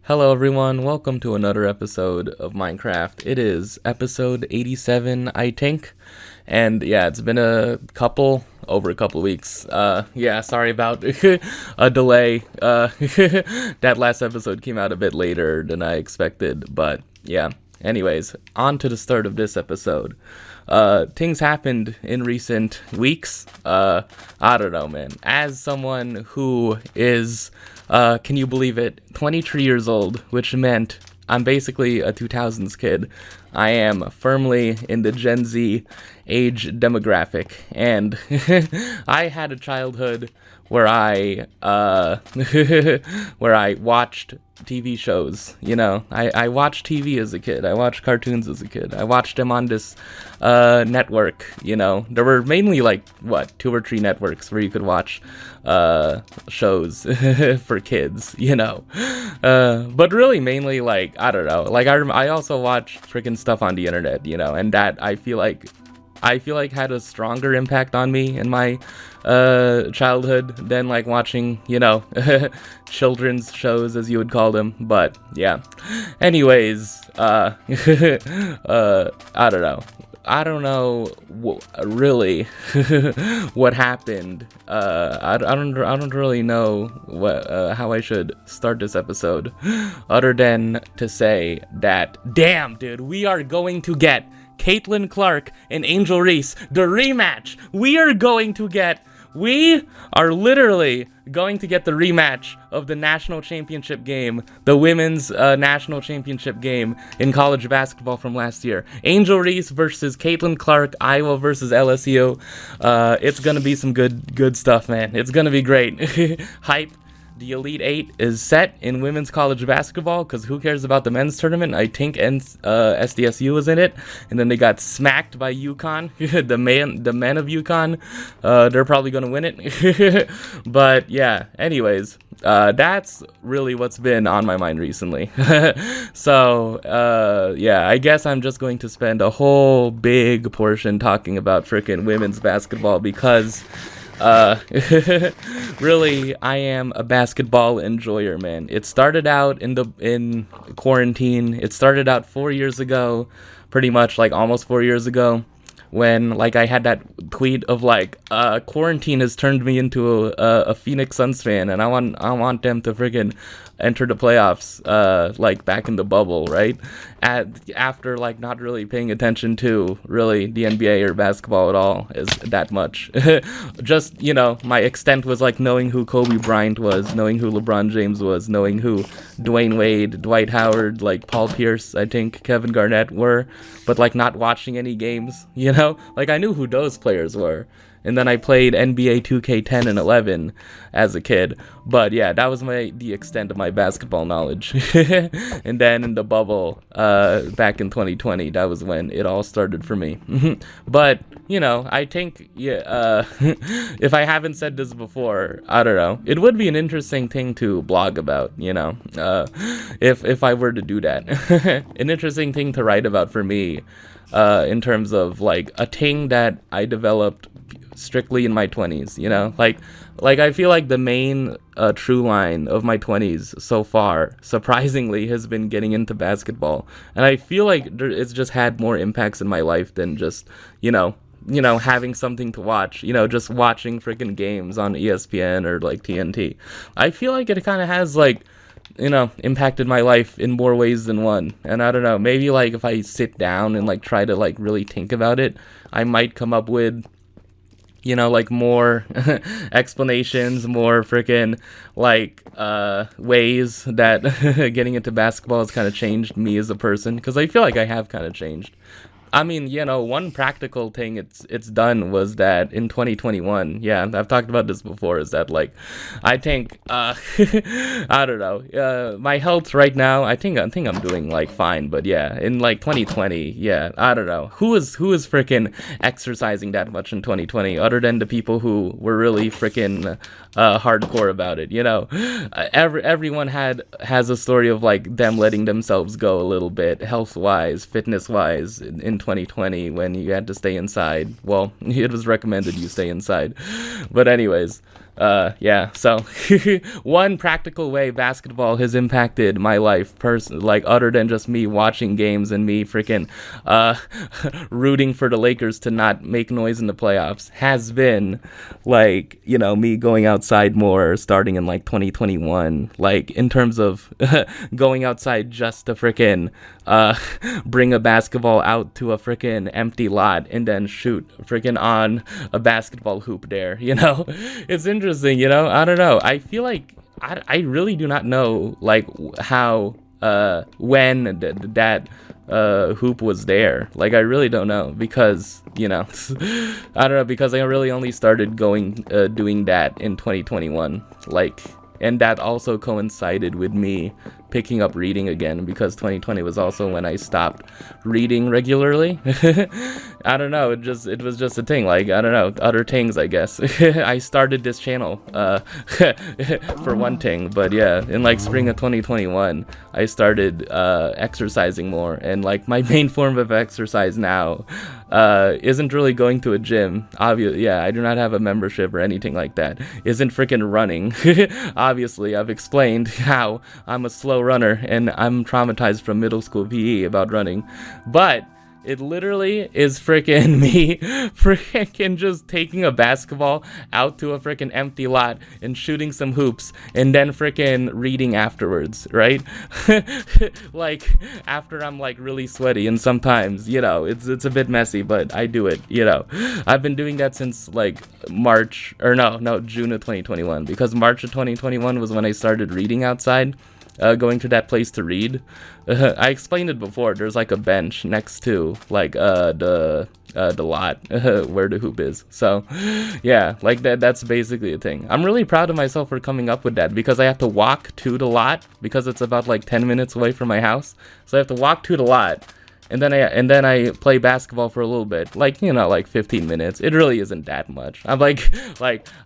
Hello everyone, welcome to another episode of Minecraft. It is episode 87, I think. And yeah, it's been over a couple weeks. Yeah, sorry about a delay. That last episode came out a bit later than I expected, but yeah. Anyways, on to the start of this episode. Things happened in recent weeks. I don't know, man. As someone who is, can you believe it, 23 years old, which meant I'm basically a 2000s kid. I am firmly in the Gen Z age demographic, and I had a childhood where I where I watched TV shows. I watched TV as a kid. I watched cartoons as a kid. I watched them on this network. There were mainly like two or three networks where you could watch shows for kids. But really mainly like I don't know. Like I also watched freaking stuff on the internet. And that I feel like had a stronger impact on me in my childhood than like watching, children's shows, as you would call them. But yeah. Anyways, I don't know. I don't know really what happened. I don't really know how I should start this episode, other than to say that, damn, dude, we are going to get Caitlin Clark and Angel Reese, the rematch. We are literally going to get the rematch of the national championship game, the women's national championship game in college basketball from last year. Angel Reese versus Caitlin Clark, Iowa versus LSU. It's gonna be some good stuff, man. It's gonna be great. Hype. The Elite Eight is set in women's college basketball, because who cares about the men's tournament? I think SDSU was in it, and then they got smacked by UConn. the men of UConn. They're probably going to win it. But yeah, anyways, that's really what's been on my mind recently. So, yeah, I guess I'm just going to spend a whole big portion talking about frickin' women's basketball, because really, I am a basketball enjoyer, man. It started out in quarantine. It started out 4 years ago, pretty much, like almost 4 years ago, when like I had that tweet of like, quarantine has turned me into a Phoenix Suns fan, and I want them to friggin' enter the playoffs, like back in the bubble, right? After like not really paying attention to really the NBA or basketball at all is that much. Just, my extent was like knowing who Kobe Bryant was, knowing who LeBron James was, knowing who Dwayne Wade, Dwight Howard, like Paul Pierce, I think Kevin Garnett were, but like not watching any games, like I knew who those players were. And then I played NBA 2K10 and 11 as a kid. But yeah, that was the extent of my basketball knowledge. And then in the bubble, back in 2020, that was when it all started for me. But, I think, yeah, if I haven't said this before, I don't know. It would be an interesting thing to blog about, if I were to do that. An interesting thing to write about for me, in terms of like a thing that I developed strictly in my 20s, like I feel like the main true line of my 20s so far, surprisingly, has been getting into basketball. And I feel like it's just had more impacts in my life than just, having something to watch, just watching freaking games on ESPN or like TNT. I feel like it kind of has like, impacted my life in more ways than one. And I don't know, maybe like if I sit down and like try to like really think about it, I might come up with, like more explanations, more freaking like ways that getting into basketball has kind of changed me as a person, because I feel like I have kind of changed. I mean, one practical thing it's done was that in 2021, yeah, I've talked about this before, is that like, I think, I don't know, my health right now, I think I'm doing like fine, but yeah, in like 2020, yeah, I don't know, who is freaking exercising that much in 2020, other than the people who were really freaking hardcore about it, everyone has a story of like them letting themselves go a little bit, health-wise, fitness-wise, in 2020 when you had to stay inside. Well, it was recommended you stay inside. But anyways, Yeah, so one practical way basketball has impacted my life like other than just me watching games and me freaking rooting for the Lakers to not make noise in the playoffs has been like, me going outside more starting in like 2021, like in terms of going outside just to freaking bring a basketball out to a freaking empty lot and then shoot freaking on a basketball hoop there. It's interesting. I don't know. I feel like I really do not know like how when that hoop was there. Like I really don't know because I don't know, because I really only started doing that in 2021, like, and that also coincided with me picking up reading again, because 2020 was also when I stopped reading regularly. I don't know, it was just a thing, like, I don't know, other things, I guess. I started this channel for one thing, but yeah, in like spring of 2021 I started exercising more, and like my main form of exercise now isn't really going to a gym. Obviously, yeah, I do not have a membership or anything like that. Isn't freaking running. Obviously, I've explained how I'm a slow runner and I'm traumatized from middle school PE about running, but it literally is freaking me freaking just taking a basketball out to a freaking empty lot and shooting some hoops and then freaking reading afterwards, right? Like after I'm like really sweaty, and sometimes, it's a bit messy, but I do it, I've been doing that since like June of 2021, because March of 2021 was when I started reading outside. Going to that place to read. I explained it before. There's like a bench next to like the lot where the hoop is. So yeah, like that's basically a thing. I'm really proud of myself for coming up with that, because I have to walk to the lot, because it's about like 10 minutes away from my house. So I have to walk to the lot. And then I play basketball for a little bit, like, like 15 minutes. It really isn't that much. I'm like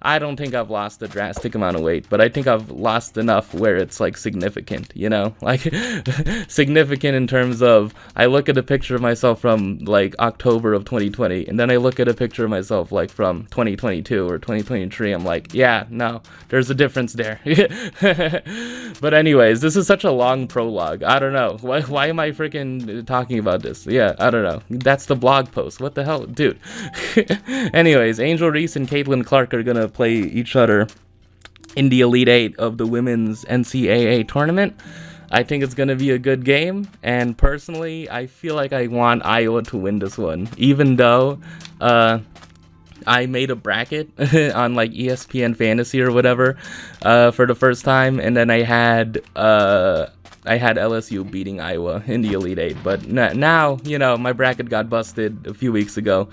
I don't think I've lost a drastic amount of weight, but I think I've lost enough where it's like significant, like significant in terms of, I look at a picture of myself from like October of 2020, and then I look at a picture of myself like from 2022 or 2023. I'm like, yeah, no, there's a difference there. But anyways, this is such a long prologue. I don't know. Why am I freaking talking about this? Yeah, I don't know. That's the blog post. What the hell, dude? Anyways, Angel Reese and Caitlin Clark are gonna play each other in the Elite Eight of the women's NCAA tournament. I think it's gonna be a good game, and personally, I feel like I want Iowa to win this one, even though I made a bracket on like ESPN Fantasy or whatever for the first time, and then I had LSU beating Iowa in the Elite Eight, but now, my bracket got busted a few weeks ago,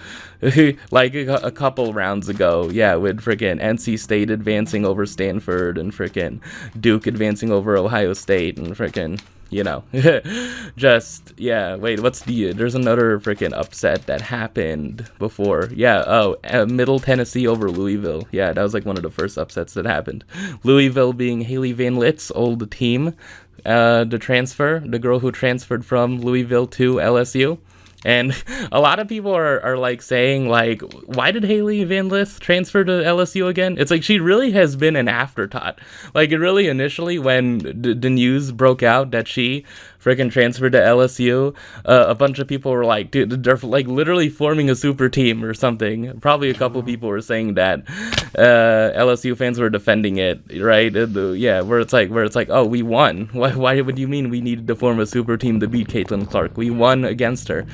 like a couple rounds ago, yeah, with freaking NC State advancing over Stanford and freaking Duke advancing over Ohio State and freaking, just, yeah, wait, there's another freaking upset that happened before, yeah, Middle Tennessee over Louisville, yeah, that was like one of the first upsets that happened. Louisville being Haley Van Lit's old team, the girl who transferred from Louisville to LSU. And a lot of people are like saying, like, why did Haley Van Lith transfer to LSU again? It's like she really has been an afterthought. Like, it really initially, when the news broke out that she freaking transferred to LSU, a bunch of people were like, dude, they're like literally forming a super team or something. Probably a couple people were saying that. LSU fans were defending it, right? Yeah, where it's like, oh, we won. Why would you mean we needed to form a super team to beat Caitlin Clark? We won against her.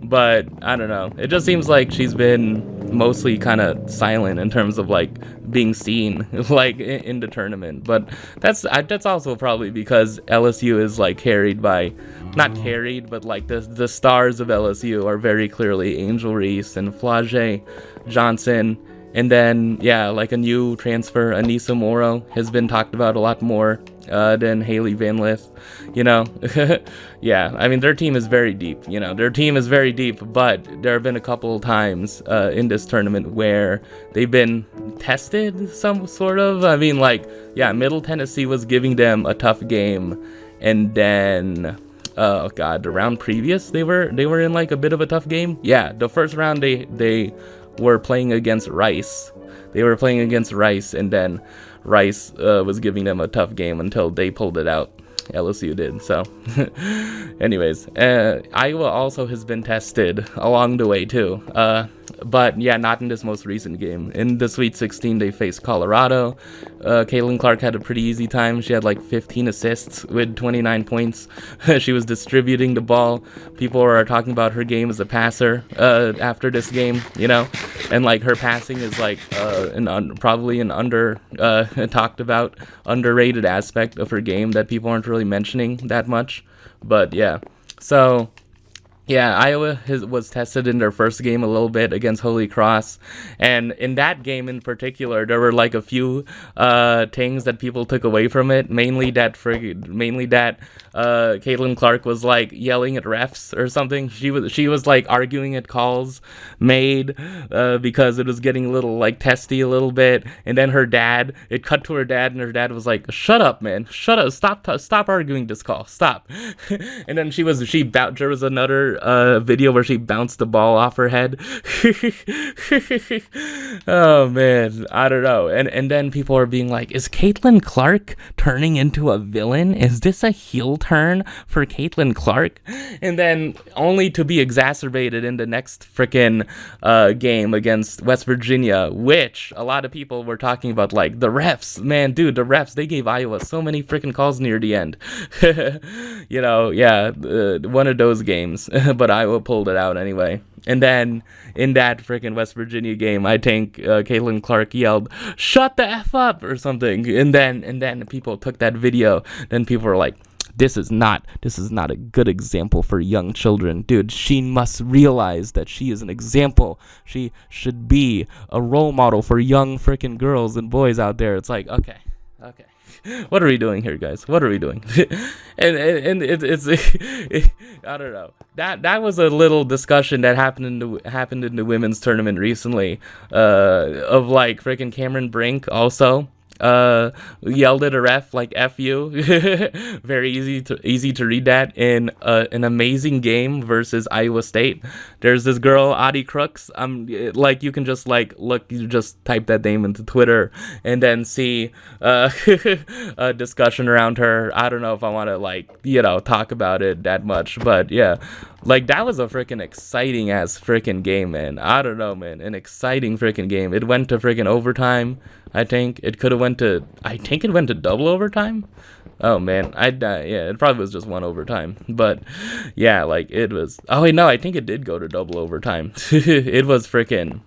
But I don't know. It just seems like she's been mostly kind of silent in terms of like being seen like in the tournament. But that's also probably because LSU is like carried by, not carried, but like the stars of LSU are very clearly Angel Reese and Flage Johnson. And then, yeah, like a new transfer, Anissa Morrow, has been talked about a lot more than Haley Van Lith, Yeah, I mean, their team is very deep, but there have been a couple of times in this tournament where they've been tested, some sort of. I mean, like, yeah, Middle Tennessee was giving them a tough game, and then, oh god, the round previous, they were in like a bit of a tough game. Yeah, the first round they were playing against Rice. They were playing against Rice, and then Rice was giving them a tough game until they pulled it out. LSU did. So anyways, Iowa also has been tested along the way too, but yeah, not in this most recent game. In the Sweet 16 they faced Colorado. Caitlin Clark had a pretty easy time. She had like 15 assists with 29 points. She was distributing the ball. People are talking about her game as a passer after this game, you know, and like her passing is like probably an talked about, underrated aspect of her game that people aren't really mentioning that much. But yeah, so yeah, Iowa was tested in their first game a little bit against Holy Cross, and in that game in particular, there were like a few things that people took away from it. Mainly that Caitlin Clark was like yelling at refs or something. She was like arguing at calls made because it was getting a little like testy a little bit. And then it cut to her dad, and her dad was like, "Shut up, man! Shut up! Stop arguing this call! Stop!" And then there was another video where she bounced the ball off her head. Oh man, I don't know. And then people are being like, is Caitlin Clark turning into a villain? Is this a heel turn for Caitlin Clark? And then only to be exacerbated in the next frickin' game against West Virginia, which a lot of people were talking about, like, the refs. Man, dude, the refs, they gave Iowa so many frickin' calls near the end. You know, yeah, one of those games. But Iowa pulled it out anyway. And then in that freaking West Virginia game, I think Caitlin Clark yelled, "Shut the F up," or something. And then people took that video. Then people were like, this is not a good example for young children. Dude, she must realize that she is an example. She should be a role model for young freaking girls and boys out there. It's like, okay. What are we doing here, guys? What are we doing? and it's I don't know. That was a little discussion that happened in the women's tournament recently. Of like freaking Cameron Brink also yelled at a ref like "F you." Very easy to read that in an amazing game versus Iowa State. There's this girl, Audie Crooks. Like you can just like look, you just type that name into Twitter and then see a discussion around her. I don't know if I want to like, you know, talk about it that much, but yeah. Like, that was a freaking exciting ass freaking game, man. I don't know, man. An exciting freaking game. It went to freaking overtime, I think. It went to double overtime. Oh, man. Yeah, it probably was just one overtime. But, yeah, like, it was... Oh, wait, no, I think it did go to double overtime. It was freaking...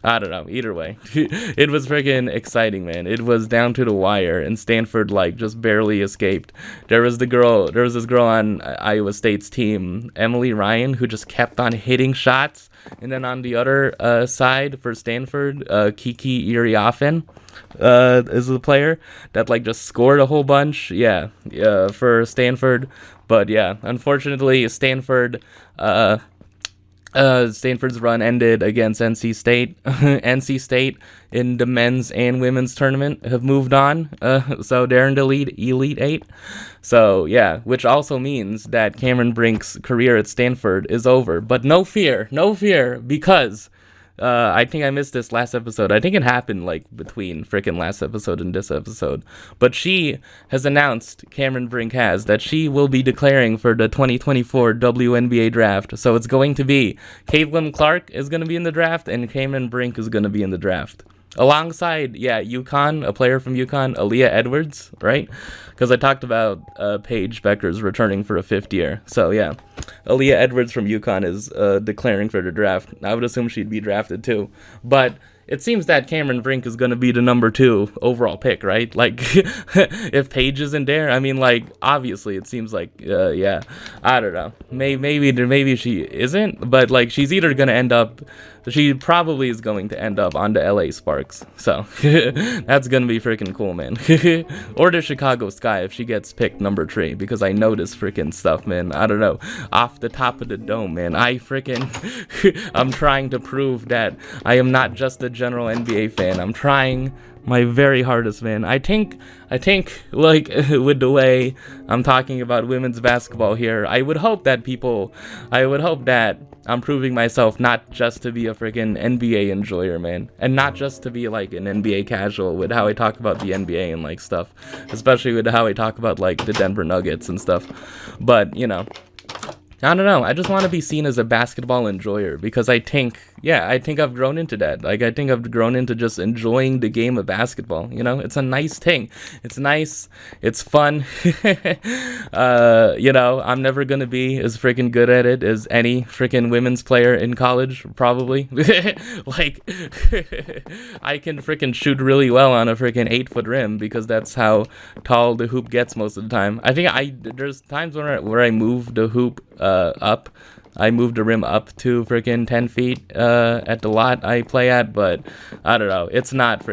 I don't know. Either way, it was freaking exciting, man. It was down to the wire, and Stanford like just barely escaped. There was this girl on Iowa State's team, Emily Ryan, who just kept on hitting shots. And then on the other side for Stanford, Kiki Iriafen is the player that like just scored a whole bunch. Yeah, for Stanford. But yeah, unfortunately, Stanford's run ended against NC State. NC State in the men's and women's tournament have moved on, so they're in the Elite Eight. So yeah, which also means that Cameron Brink's career at Stanford is over. But no fear, because I think I missed this last episode. I think it happened like between freaking last episode and this episode. But she has announced, Cameron Brink has, that she will be declaring for the 2024 WNBA draft. So it's going to be Caitlin Clark is going to be in the draft, and Cameron Brink is going to be in the draft. Alongside, UConn, a player from UConn, Aaliyah Edwards, right? Because I talked about Paige Becker's returning for a fifth year. So, yeah, Aaliyah Edwards from UConn is declaring for the draft. I would assume she'd be drafted, too. But it seems that Cameron Brink is going to be the number 2 overall pick, right? Like, if Paige isn't there, I mean, like, obviously, it seems like, yeah, I don't know. Maybe she isn't, but, like, she's either going to end up... She probably is going to end up on the LA Sparks. So, that's going to be freaking cool, man. Or the Chicago Sky if she gets picked number 3. Because I know this freaking stuff, man. I don't know. Off the top of the dome, man. I'm trying to prove that I am not just a general NBA fan. I'm trying My very hardest, man. I think like with the way I'm talking about women's basketball here, I would hope that I'm proving myself not just to be a freaking NBA enjoyer, man, and not just to be like an NBA casual with how I talk about the NBA and like stuff, especially with how I talk about like the Denver Nuggets and stuff. But, I don't know. I just want to be seen as a basketball enjoyer because I think I've grown into that. Like, I think I've grown into just enjoying the game of basketball. It's a nice thing. It's nice. It's fun. I'm never going to be as freaking good at it as any freaking women's player in college, probably. Like, I can freaking shoot really well on a freaking 8-foot rim because that's how tall the hoop gets most of the time. I think there's times where I move the hoop up. I moved the rim up to freaking 10 feet at the lot I play at, but I don't know. It's not,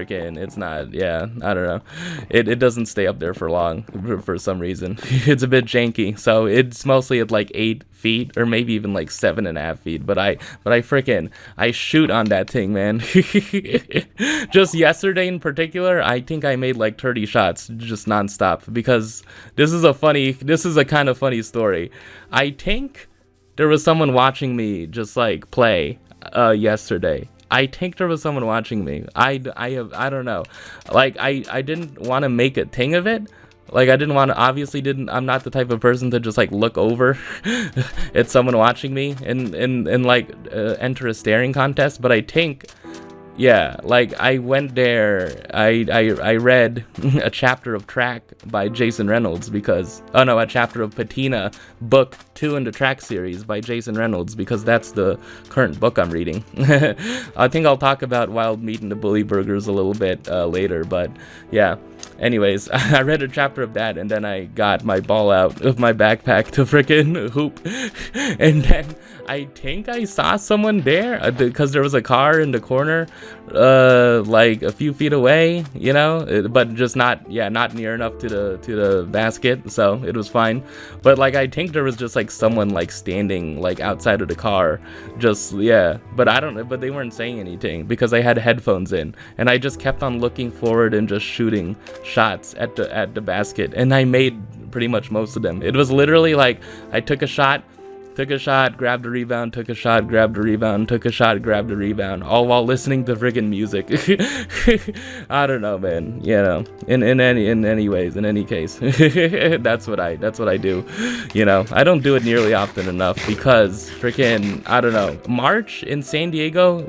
yeah, I don't know. It doesn't stay up there for long for some reason. It's a bit janky, so it's mostly at like 8 feet or maybe even like 7.5 feet, but I shoot on that thing, man. Just yesterday in particular, I think I made like 30 shots just nonstop because this is a kind of funny story. I think there was someone watching me just like play yesterday. I think there was someone watching me. I don't know. Like, I didn't want to make a thing of it. Like, I'm not the type of person to just like look over at someone watching me and like enter a staring contest. But I think, yeah, like I went there, I read a chapter of Track by Jason Reynolds a chapter of Patina, book 2 in the Track series by Jason Reynolds, because that's the current book I'm reading. I think I'll talk about Wild Meat and the Bully Burgers a little bit later, but yeah. Anyways, I read a chapter of that, and then I got my ball out of my backpack to frickin' hoop, and then I think I saw someone there, because there was a car in the corner, like a few feet away, but just not near enough to the basket, so it was fine. But like, I think there was just like someone like standing like outside of the car, but they weren't saying anything because I had headphones in, and I just kept on looking forward and just shooting shots at the basket, and I made pretty much most of them. It was literally like I took a shot, grabbed a rebound, took a shot, grabbed a rebound, took a shot, grabbed a rebound, all while listening to friggin' music. I don't know, man. In any case, that's what I do. I don't do it nearly often enough because freaking, I don't know, March in San Diego.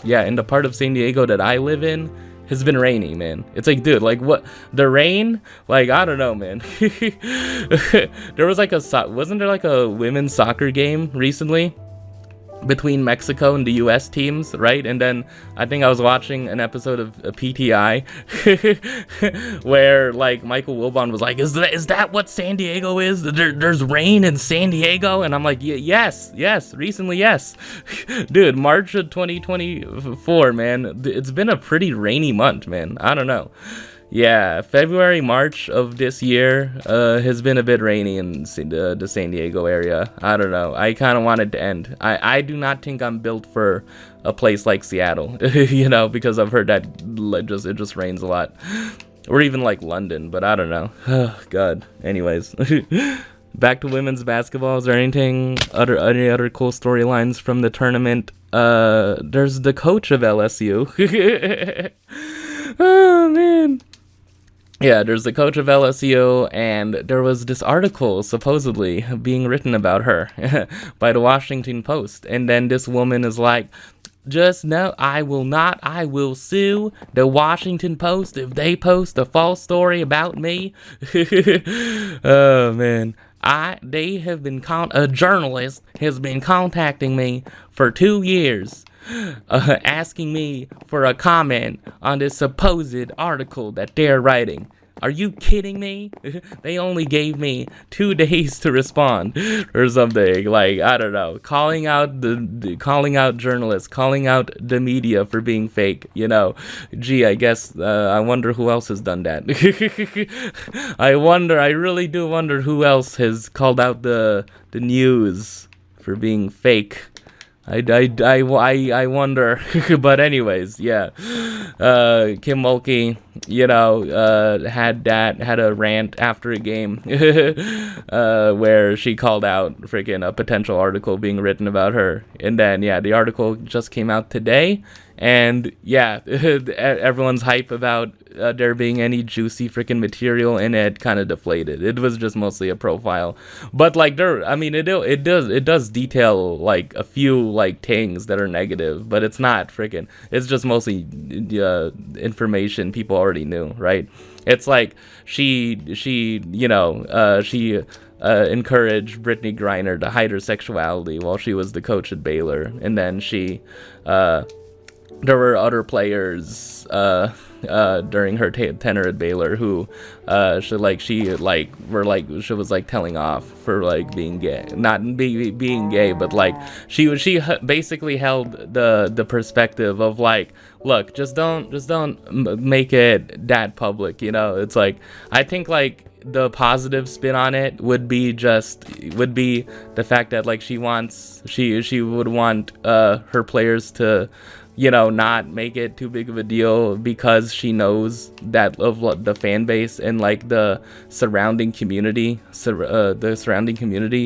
In the part of San Diego that I live in, has been rainy, man. It's like, dude, like, what? The rain? Like, I don't know, man. There was like wasn't there like a women's soccer game recently between Mexico and the US teams, right? And then I think I was watching an episode of PTI where like Michael Wilbon was like, is that what San Diego is? There's rain in San Diego? And I'm like, yes, recently, yes. Dude, March of 2024, man. It's been a pretty rainy month, man. I don't know. Yeah, February, March of this year has been a bit rainy in the San Diego area. I don't know. I kind of want it to end. I do not think I'm built for a place like Seattle, because I've heard that it just rains a lot. Or even like London, but I don't know. Oh, God. Anyways, back to women's basketball. Is there any other cool storylines from the tournament? There's the coach of LSU. Oh, man. Yeah, there's the coach of LSU, and there was this article supposedly being written about her by the Washington Post. And then this woman is like, just no, I will sue the Washington Post if they post a false story about me. Oh, man. A journalist has been contacting me for 2 years. Asking me for a comment on this supposed article that they're writing. Are you kidding me? They only gave me 2 days to respond or something. Like, I don't know. Calling out journalists, calling out the media for being fake. Gee, I guess I wonder who else has done that. I really do wonder who else has called out the news for being fake. I wonder. But anyways, yeah. Kim Mulkey, had a rant after a game, where she called out freaking a potential article being written about her, and then yeah, the article just came out today, and yeah, everyone's hype about there being any juicy freaking material in it kind of deflated. It was just mostly a profile, but like it does detail like a few like things that are negative, but it's not freaking. It's just mostly information people already knew, right? It's like she encouraged Brittany Griner to hide her sexuality while she was the coach at Baylor, and then there were other players during her tenure at Baylor who she was like telling off for like being gay, not being gay, but like she basically held the perspective of like, look, just don't make it that public, It's like, I think like the positive spin on it would be the fact that like she would want her players to not make it too big of a deal, because she knows that of the fan base and like the surrounding community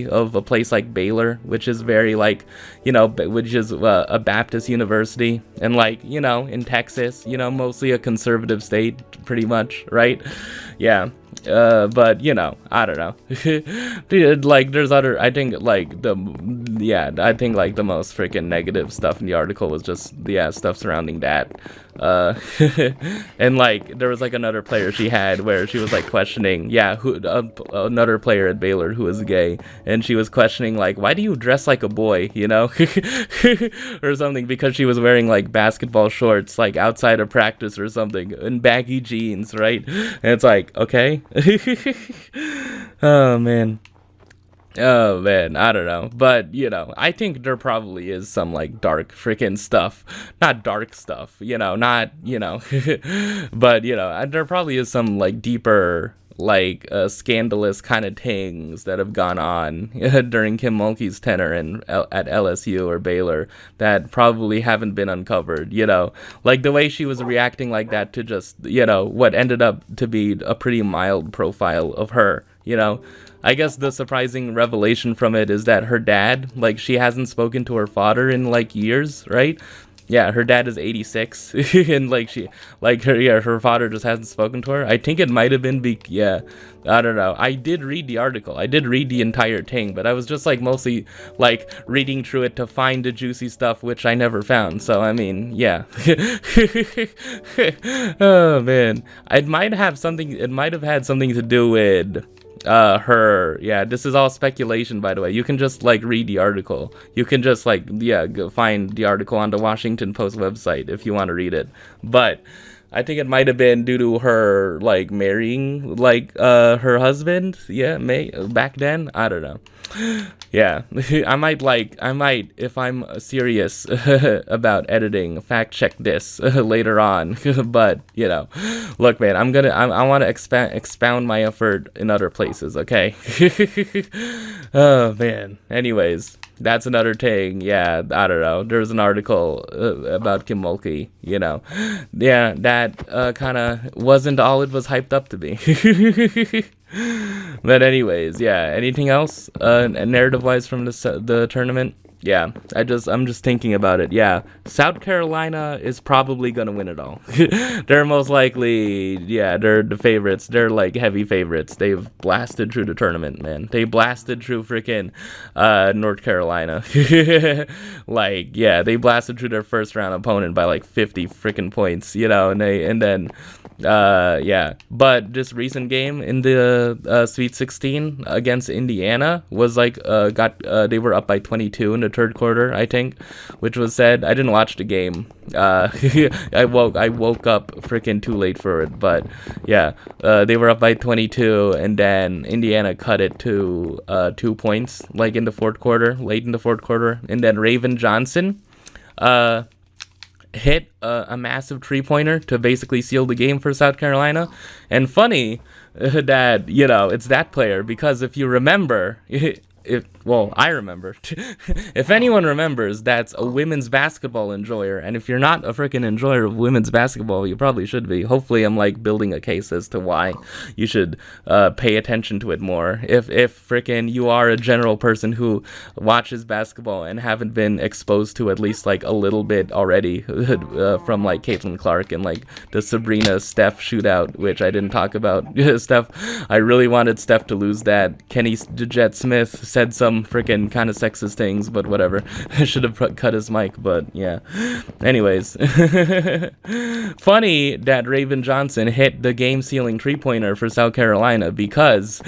of a place like Baylor, which is very like, which is a Baptist university, and like, in Texas, mostly a conservative state, pretty much, right? Yeah. But I don't know. Dude, like there's other, I think like the most freaking negative stuff in the article was just stuff surrounding that. And like there was like another player she had where she was like questioning another player at Baylor who was gay, and she was questioning like, why do you dress like a boy, or something, because she was wearing like basketball shorts like outside of practice or something, and baggy jeans, right? And it's like, okay. Oh man, I don't know, but I think there probably is some like dark freaking stuff, not dark stuff, not but there probably is some like deeper like scandalous kind of things that have gone on during Kim Mulkey's tenure at LSU or Baylor that probably haven't been uncovered, like the way she was reacting like that to just, what ended up to be a pretty mild profile of her, I guess the surprising revelation from it is that her dad, like she hasn't spoken to her father in like years, right? Yeah, her dad is 86, and like her father just hasn't spoken to her. I think it might have been I don't know. I did read the article. I did read the entire thing, but I was just like mostly like reading through it to find the juicy stuff, which I never found. So I mean, yeah. Oh man, it might have had something to do with her. Yeah, this is all speculation, by the way. You can just like read the article. You can just like go find the article on the Washington Post website if you want to read it. But I think it might have been due to her like marrying like her husband. Yeah, back then. I don't know. Yeah, I might, if I'm serious about editing, fact check this later on. But look, man, I want to expound my effort in other places. Okay. Oh man. Anyways, that's another thing. Yeah, I don't know. There was an article about Kim Mulkey. Yeah, that kind of wasn't all it was hyped up to be. But anyways, yeah. Anything else narrative-wise from the tournament? Yeah, I'm just thinking about it. Yeah, South Carolina is probably gonna win it all. They're most likely, they're the favorites. They're like heavy favorites. They've blasted through the tournament, man. They blasted through freaking North Carolina. They blasted through their first round opponent by like 50 freaking points, But this recent game in the Sweet 16 against Indiana was like they were up by 22 in the third quarter, I think, which was said. I didn't watch the game. I woke up freaking too late for it, but yeah, they were up by 22, and then Indiana cut it to 2 points like in the fourth quarter, late in the fourth quarter, and then Raven Johnson hit a massive 3-pointer to basically seal the game for South Carolina. And funny that it's that player, because if you remember, I remember. If anyone remembers, that's a women's basketball enjoyer. And if you're not a freaking enjoyer of women's basketball, you probably should be. Hopefully, I'm like building a case as to why you should pay attention to it more. If freaking you are a general person who watches basketball and haven't been exposed to at least like a little bit already from like Caitlin Clark and like the Sabrina Steph shootout, which I didn't talk about. Steph, I really wanted Steph to lose that. Kenny Jet Smith said some freaking kind of sexist things, but whatever. I should have cut his mic, but yeah. Anyways, funny that Raven Johnson hit the game-sealing three-pointer for South Carolina, because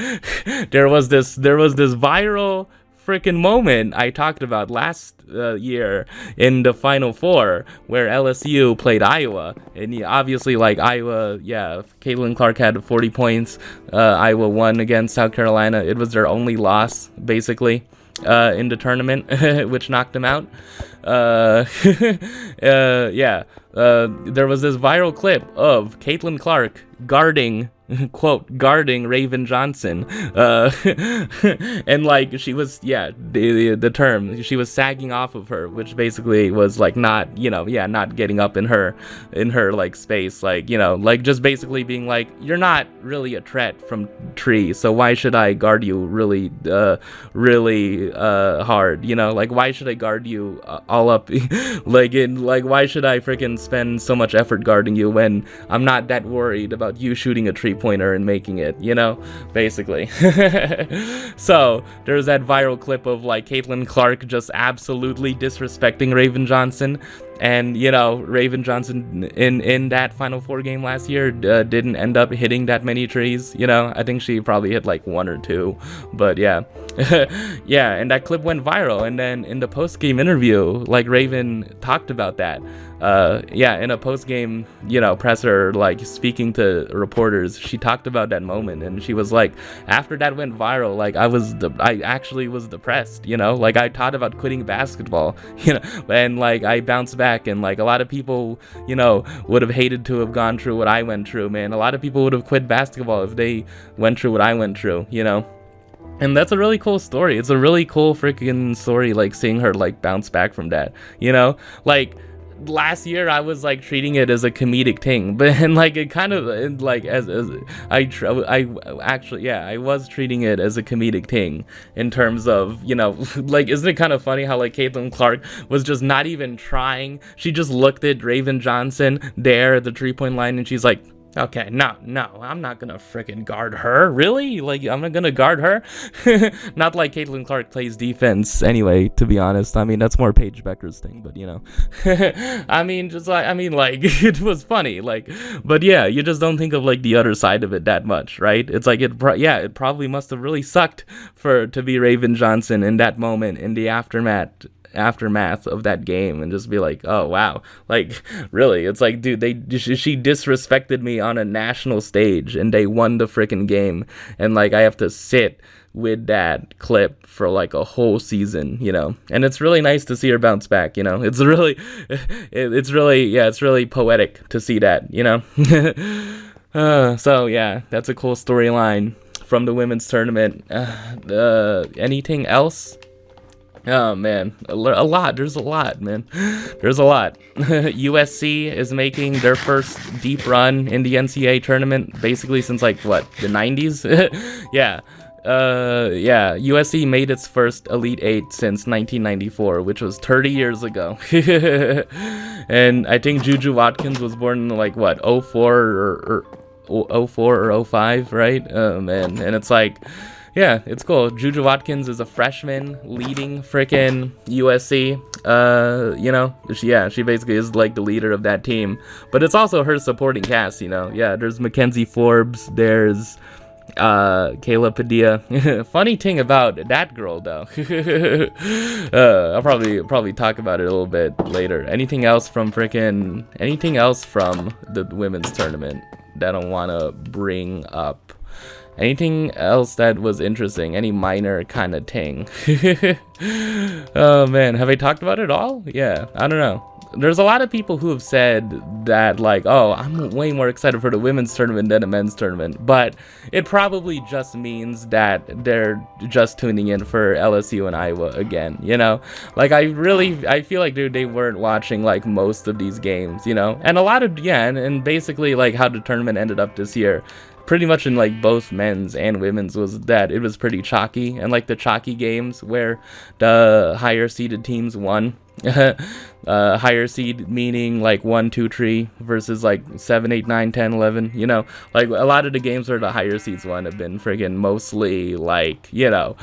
there was this viral freaking moment I talked about last year in the Final Four where LSU played Iowa, and obviously like Iowa, Caitlin Clark had 40 points. Iowa won against South Carolina. It was their only loss basically in the tournament, which knocked them out. There was this viral clip of Caitlin Clark guarding Raven Johnson, and like she was, the term, she was sagging off of her, which basically was like not getting up in her like space, like, like just basically being like, you're not really a threat from tree, so why should I guard you really hard, like why should I guard you all up, like why should I freaking spend so much effort guarding you when I'm not that worried about you shooting a three-pointer and making it, basically. So there's that viral clip of like Caitlin Clark just absolutely disrespecting Raven Johnson, and Raven Johnson in that Final Four game last year didn't end up hitting that many trees. I think she probably hit like one or two, but yeah. And that clip went viral, and then in the post-game interview, like Raven talked about that. In a post-game, presser, like speaking to reporters, she talked about that moment, and she was like, after that went viral, like I actually was depressed, like I thought about quitting basketball, and like I bounced back, and like a lot of people, would have hated to have gone through what I went through, man. A lot of people would have quit basketball if they went through what I went through, And that's a really cool story. It's a really cool freaking story, like seeing her like bounce back from that, like last year I was like treating it as a comedic thing, but and like it kind of like as I was treating it as a comedic thing in terms of, like, isn't it kind of funny how like Caitlin Clark was just not even trying. She just looked at Raven Johnson there at the 3-point line, and she's like, okay, no, I'm not gonna freaking guard her. Really? Like, I'm not gonna guard her? Not like Caitlin Clark plays defense anyway, to be honest. I mean, that's more Paige Becker's thing, but it was funny. Like, but yeah, you just don't think of like the other side of it that much, right? It's like, it probably must have really sucked to be Raven Johnson in that moment, in the aftermath of that game, and just be like, oh wow, like really, it's like, dude, she disrespected me on a national stage and they won the freaking game, and like I have to sit with that clip for like a whole season, and it's really nice to see her bounce back. It's really poetic to see that, so yeah, that's a cool storyline from the women's tournament. Anything else? Oh man, a lot. There's a lot, man. There's a lot. USC is making their first deep run in the NCAA tournament, basically since like what, the 90s? USC made its first Elite Eight since 1994, which was 30 years ago. And I think Juju Watkins was born in like what, 04 or 05, right? Oh man, and it's like, yeah, it's cool. Juju Watkins is a freshman leading frickin' USC. She basically is like the leader of that team. But it's also her supporting cast, Yeah, there's Mackenzie Forbes, there's Kayla Padilla. Funny thing about that girl, though. I'll probably talk about it a little bit later. Anything else from the women's tournament that I want to bring up? Anything else that was interesting? Any minor kind of thing? Oh man, have I talked about it all? Yeah, I don't know. there's a lot of people who have said that, like, oh, I'm way more excited for the women's tournament than the men's tournament, but it probably just means that they're just tuning in for LSU and Iowa again, you know? Like, I feel like, dude, they weren't watching, like, most of these games, you know? And a lot of, yeah, and basically, like, how the tournament ended up this year, pretty much in, like, both men's and women's, was that it was pretty chalky, and, like, the chalky games where the higher seeded teams won. Higher seed meaning like 1, 2, 3 versus like 7, 8, 9, 10, 11, you know, like a lot of the games where the higher seeds won have been friggin' mostly like, you know,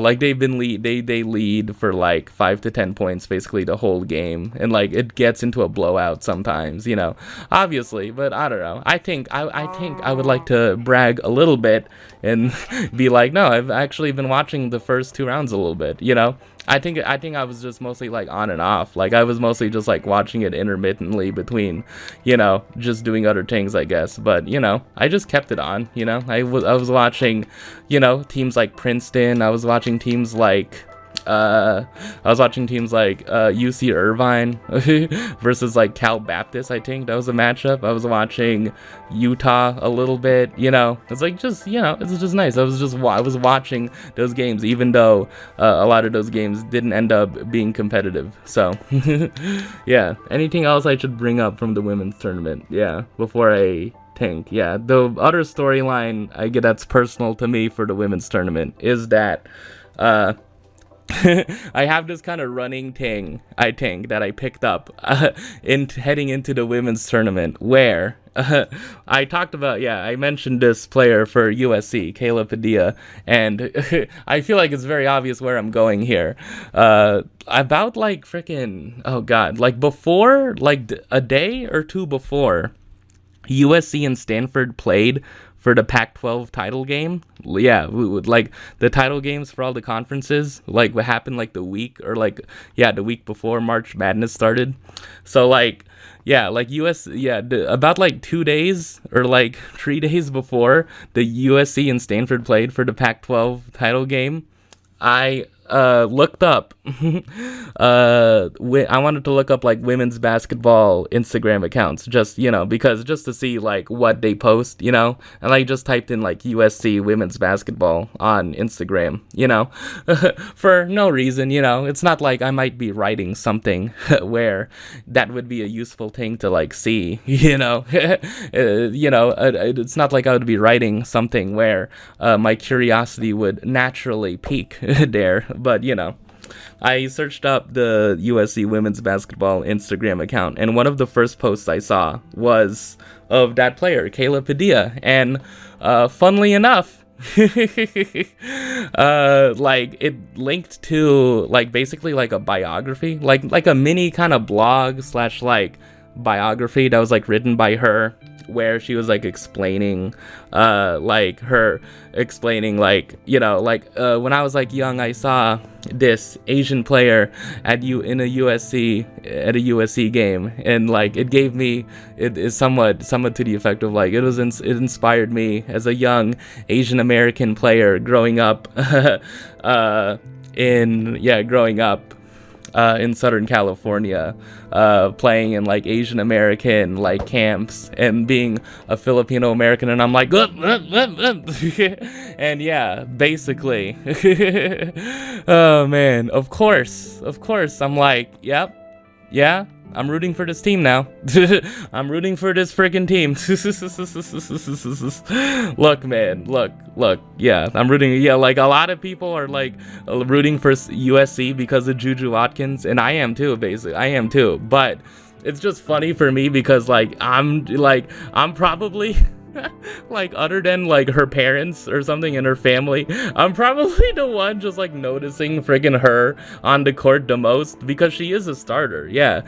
like they've been they lead for like 5 to 10 points basically the whole game, and like it gets into a blowout sometimes, you know, obviously. But I don't know, I think I would like to brag a little bit and be like, no, I've actually been watching the first 2 rounds a little bit, you know. I think I was just mostly like on and off. Like I was mostly just like watching it intermittently between, you know, just doing other things, I guess. But, you know, I just kept it on, you know. I was watching, you know, teams like Princeton. I was watching teams like UC Irvine versus like Cal Baptist. I think that was a matchup. I was watching Utah a little bit, you know. It's like just, you know, it's just nice. I was watching those games, even though a lot of those games didn't end up being competitive. So yeah. Anything else I should bring up from the women's tournament? Yeah, before I think. Yeah, the other storyline I get that's personal to me for the women's tournament is that I have this kind of running thing, I think, that I picked up in heading into the women's tournament, where I talked about, yeah, I mentioned this player for USC, Kayla Padilla, and I feel like it's very obvious where I'm going here. About like freaking, oh god, like before, like a day or two before USC and Stanford played for the Pac-12 title game. Yeah, like the title games for all the conferences, like what happened like the week before March Madness started. So like, yeah, like about like 2 days or like 3 days before the USC and Stanford played for the Pac-12 title game, I looked up I wanted to look up like women's basketball Instagram accounts, just, you know, because just to see like what they post, you know, and I just typed in like USC women's basketball on Instagram, you know, for no reason, you know. It's not like I might be writing something where that would be a useful thing to like see, you know. It's not like I would be writing something where my curiosity would naturally peak there. But, you know, I searched up the USC women's basketball Instagram account, and one of the first posts I saw was of that player, Kayla Padilla, and funnily enough, like it linked to like basically like a biography, like a mini kind of blog / like biography that was like written by her, where she was like explaining like you know, like when I was like young, I saw this Asian player at a USC game, and like it gave me, it is somewhat to the effect of like it inspired me as a young Asian American player growing up in Southern California, playing in like Asian American like camps and being a Filipino American, and I'm like, and yeah, basically, oh man, of course, I'm like, yep, yeah, I'm rooting for this team now. I'm rooting for this freaking team. Look, man, look. Yeah, I'm rooting. Yeah, like a lot of people are like rooting for USC because of Juju Watkins, and I am too, basically. I am too. But it's just funny for me because like I'm probably like, other than like her parents or something and her family, I'm probably the one just like noticing friggin' her on the court the most, because she is a starter. Yeah,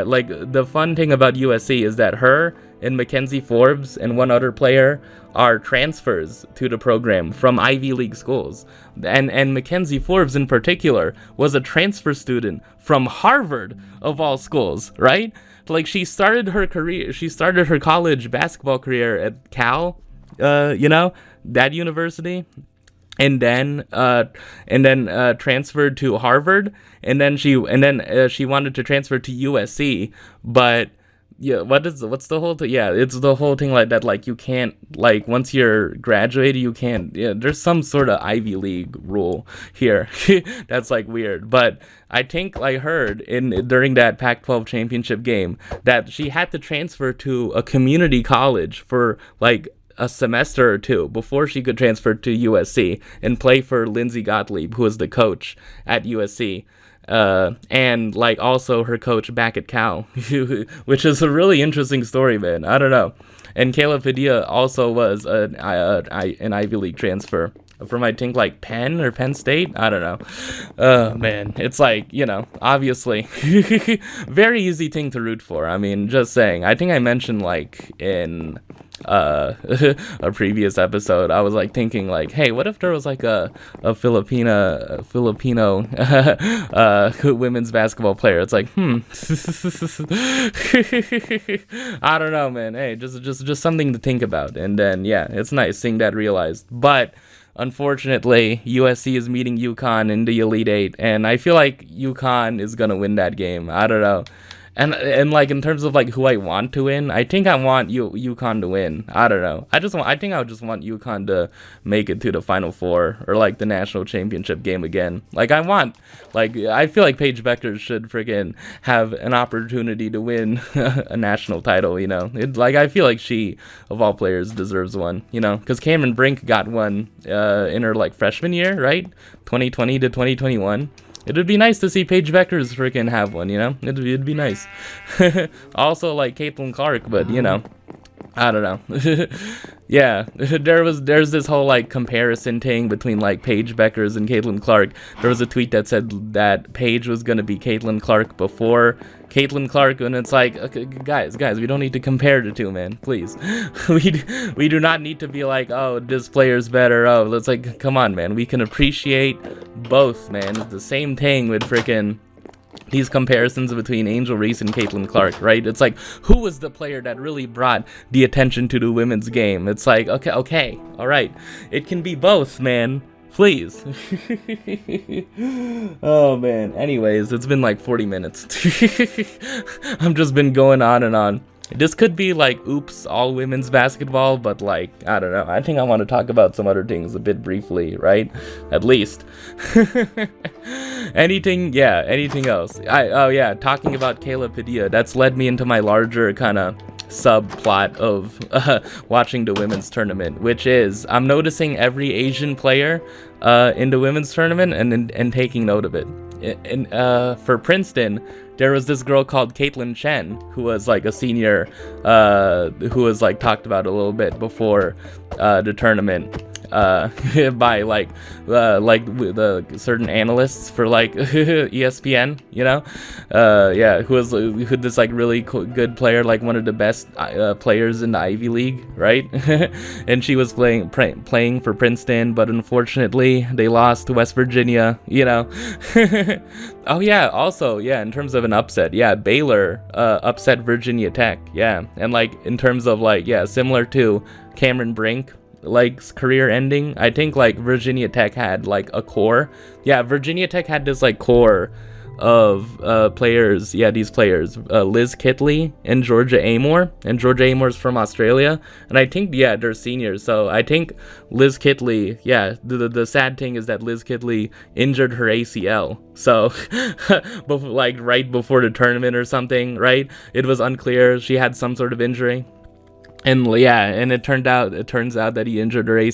like the fun thing about USC is that her and Mackenzie Forbes and one other player are transfers to the program from Ivy League schools, and Mackenzie Forbes in particular was a transfer student from Harvard of all schools, right? Like she started her college basketball career at Cal, you know, that university, and then transferred to Harvard, and then she wanted to transfer to USC, but yeah, what's the whole thing? Yeah, it's the whole thing like that. Like you can't, like, once you're graduated, you can't. Yeah, there's some sort of Ivy League rule here that's like weird. But I think I heard during that Pac-12 championship game that she had to transfer to a community college for like a semester or two before she could transfer to USC and play for Lindsey Gottlieb, who was the coach at USC. And like also her coach back at Cal, which is a really interesting story, man. I don't know. And Kayla Padilla also was an Ivy League transfer from, I think, like Penn or Penn State. I don't know. Man, it's like, obviously very easy thing to root for. I mean, just saying. I think I mentioned like in a previous episode, I was like thinking like, hey, what if there was like a Filipino women's basketball player? It's like, I don't know, man. Hey, just something to think about. And then yeah, it's nice seeing that realized. But unfortunately, USC is meeting UConn in the Elite Eight, and I feel like UConn is gonna win that game. I don't know. And like in terms of like who I want to win, I think I want UConn to win. I don't know. I think I would just want UConn to make it to the Final Four or like the national championship game again. Like I feel like Paige Becker should freaking have an opportunity to win a national title. I feel like she of all players deserves one. Because Cameron Brink got one in her like freshman year, right? 2020 to 2021. It would be nice to see Paige Beckers freaking have one, It'd be nice. Also, like Caitlin Clark, but, I don't know. Yeah, there's this whole like comparison thing between like Paige Beckers and Caitlin Clark. There was a tweet that said that Paige was gonna be Caitlin Clark before Caitlin Clark, and it's like, okay, guys, we don't need to compare the two, man. Please, we do not need to be like, oh, this player's better. Oh, let's like, come on, man. We can appreciate both, man. It's the same thing with freaking these comparisons between Angel Reese and Caitlin Clark, right? It's like, who was the player that really brought the attention to the women's game? It's like, okay, all right. It can be both, man. Please. Oh, man. Anyways, it's been like 40 minutes. I've just been going on and on. This could be like, oops, all women's basketball, but like, I don't know. I think I want to talk about some other things a bit briefly, right? At least. Anything else? Talking about Kayla Padilla, that's led me into my larger kind of subplot of watching the women's tournament, which is I'm noticing every Asian player in the women's tournament and taking note of it. For Princeton, there was this girl called Caitlin Chen, who was like a senior, who was like talked about a little bit before the tournament. By the certain analysts for like ESPN, who this like really good player, like one of the best players in the Ivy League, right? And she was playing for Princeton, but unfortunately they lost to West Virginia. Oh yeah, also in terms of an upset, Baylor upset Virginia Tech, and like in terms of like similar to Cameron Brink, like career ending, I think like Virginia Tech had like a core. Virginia Tech had this like core of players, these players, Liz Kitley and Georgia Amor, and Georgia Amor's from Australia, and I think they're seniors, so I think Liz Kitley, the sad thing is that Liz Kitley injured her ACL, so like right before the tournament or something, right? It was unclear, she had some sort of injury. And it turns out that he injured her,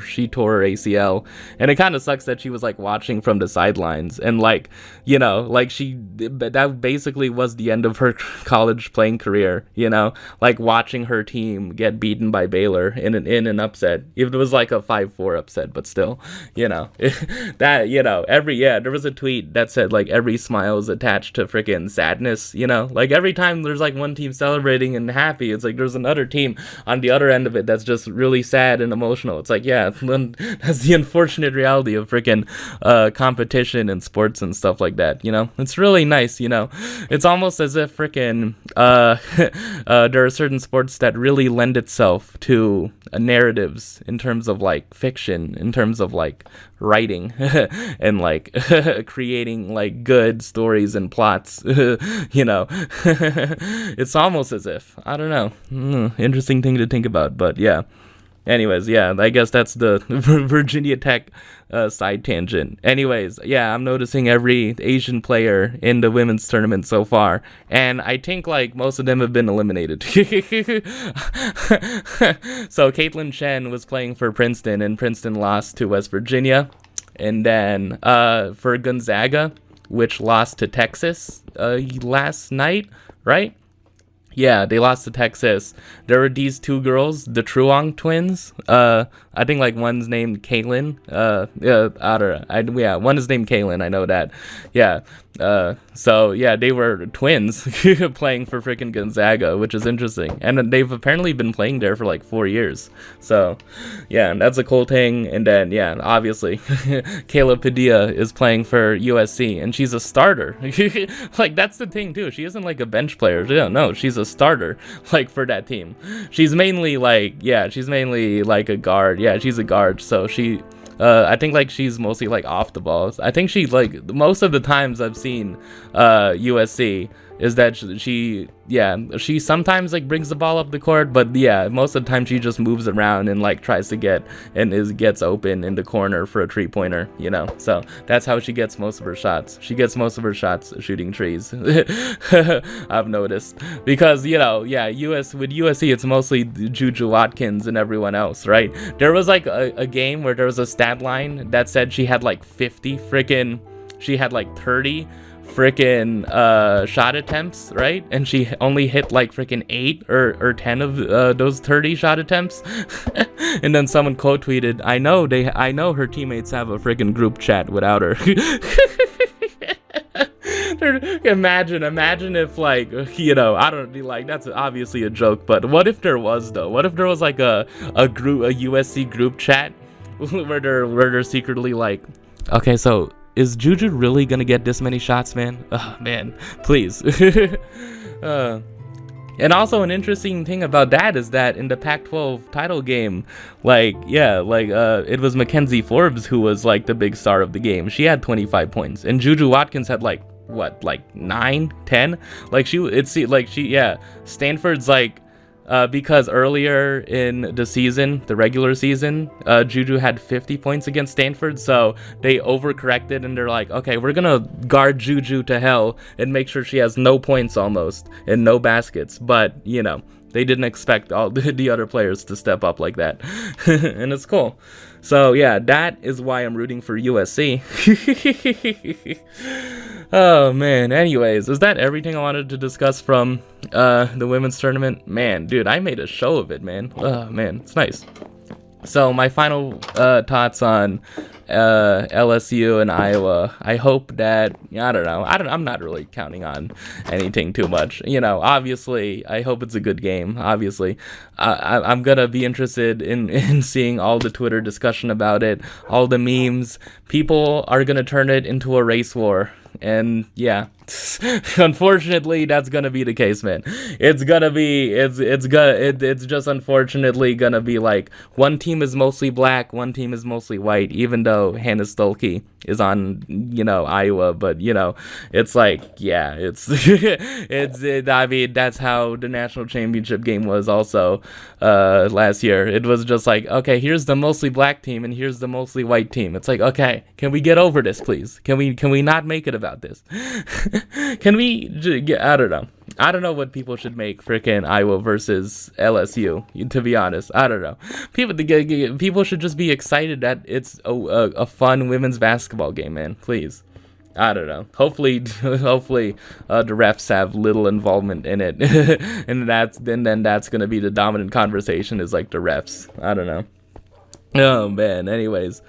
she tore her ACL, and it kind of sucks that she was like watching from the sidelines, and like, that basically was the end of her college playing career, like watching her team get beaten by Baylor in an upset. It was like a 5-4 upset, but still, there was a tweet that said like every smile is attached to freaking sadness, like every time there's like one team celebrating and happy, it's like there's another team team on the other end of it that's just really sad and emotional. It's like, yeah, that's the unfortunate reality of freaking competition and sports and stuff like that, you know? It's really nice, you know? It's almost as if freaking there are certain sports that really lend itself to narratives in terms of like fiction, in terms of like writing and like creating like good stories and plots. You know. It's almost as if, I don't know, interesting thing to think about, but yeah. Anyways, yeah, I guess that's the Virginia Tech side tangent. Anyways, yeah, I'm noticing every Asian player in the women's tournament so far, and I think like most of them have been eliminated. So Caitlin Chen was playing for Princeton, and Princeton lost to West Virginia. And then for Gonzaga, which lost to Texas last night, right? Yeah, they lost to Texas. There were these two girls, the Truong twins. I think like one's named Caitlin. I don't know. Yeah, one is named Caitlin. I know that. Yeah. So yeah, they were twins playing for freaking Gonzaga, which is interesting. And they've apparently been playing there for like 4 years. So yeah, that's a cool thing. And then yeah, obviously Kayla Padilla is playing for USC, and she's a starter. Like that's the thing too. She isn't like a bench player. No, she's a starter like for that team. She's mainly like a guard. Yeah, she's a guard. So she I think like she's mostly like off the balls. I think she like most of the times I've seen USC is that she sometimes like brings the ball up the court, but yeah, most of the time she just moves around and like tries to gets open in the corner for a 3-pointer, you know. So that's how she gets most of her shots. She gets most of her shots shooting trees. I've noticed, because you know, yeah, with USC it's mostly Juju Watkins and everyone else, right? There was like a game where there was a stat line that said she had like 30 freaking shot attempts, right? And she only hit like freaking 8 or 10 of those 30 shot attempts. And then someone quote tweeted, I know her teammates have a freaking group chat without her. Imagine if like, you know, I don't be like, that's obviously a joke, but what if there was though? What if there was like a USC group chat where they're secretly like, okay, so is Juju really gonna get this many shots, man? Oh, man, please. And also an interesting thing about that is that in the Pac-12 title game, it was Mackenzie Forbes who was like the big star of the game. She had 25 points, and Juju Watkins had like 9, 10. Stanford's like. Because earlier in the season, the regular season, Juju had 50 points against Stanford, so they overcorrected and they're like, okay, we're gonna guard Juju to hell and make sure she has no points almost and no baskets. But, you know, they didn't expect all the other players to step up like that. And it's cool. So, yeah, that is why I'm rooting for USC. Oh, man. Anyways, is that everything I wanted to discuss from the women's tournament? Man, dude, I made a show of it, man. Oh, man, it's nice. So, my final thoughts on LSU and Iowa. I hope that, I don't know, I'm not really counting on anything too much. You know, obviously, I hope it's a good game, obviously. I'm gonna be interested in seeing all the Twitter discussion about it, all the memes. People are gonna turn it into a race war. And yeah, unfortunately, that's gonna be the case, man. It's just unfortunately gonna be like one team is mostly black, one team is mostly white. Even though Hannah Stolke is on, you know, Iowa, but you know, it's like, yeah, I mean, that's how the national championship game was also last year. It was just like, okay, here's the mostly black team and here's the mostly white team. It's like, okay, can we get over this, please? Can we not make it about this? Can we? I don't know. I don't know what people should make freaking Iowa versus LSU. To be honest, I don't know. People should just be excited that it's a fun women's basketball game, man. Please. I don't know. Hopefully, the refs have little involvement in it, and then that's gonna be the dominant conversation. Is like the refs. I don't know. Oh man. Anyways.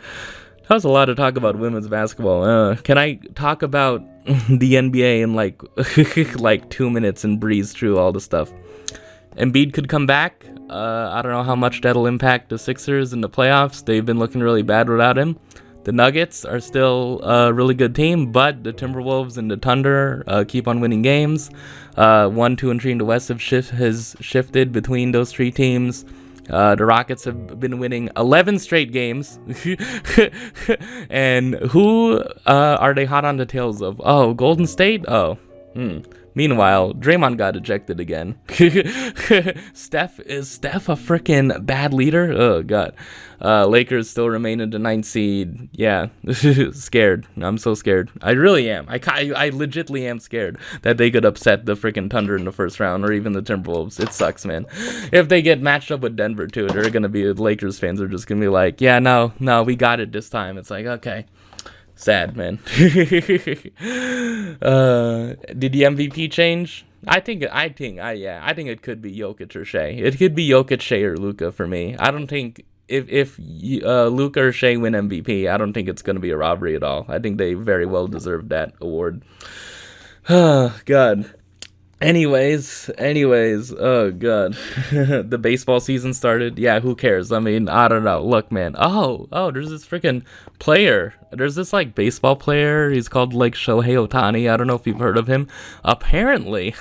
That was a lot to talk about women's basketball. Can I talk about the NBA in like 2 minutes and breeze through all the stuff? Embiid could come back. I don't know how much that'll impact the Sixers in the playoffs. They've been looking really bad without him. The Nuggets are still a really good team, but the Timberwolves and the Thunder keep on winning games. 1, 2, and 3 in the West has shifted between those three teams. The Rockets have been winning 11 straight games. And who are they hot on the tails of? Oh, Golden State? Oh. Meanwhile, Draymond got ejected again. Steph a freaking bad leader? Oh, God. Lakers still remain in the 9th seed. Yeah, scared. I'm so scared. I really am. I legitly am scared that they could upset the freaking Thunder in the first round, or even the Timberwolves. It sucks, man. If they get matched up with Denver, too, they're going to be, Lakers fans are just going to be like, yeah, no, we got it this time. It's like, okay. Sad, man. Did the MVP change? I think it could be Jokic or Shea. It could be Jokic, Shea, or Luka for me. I don't think if Luka or Shea win MVP, I don't think it's going to be a robbery at all. I think they very well deserve that award. Oh, God. Anyways, oh god. The baseball season started. Yeah, who cares? I mean, I don't know. Look, man. Oh, there's this freaking player. There's this like baseball player. He's called like Shohei Ohtani. I don't know if you've heard of him. Apparently.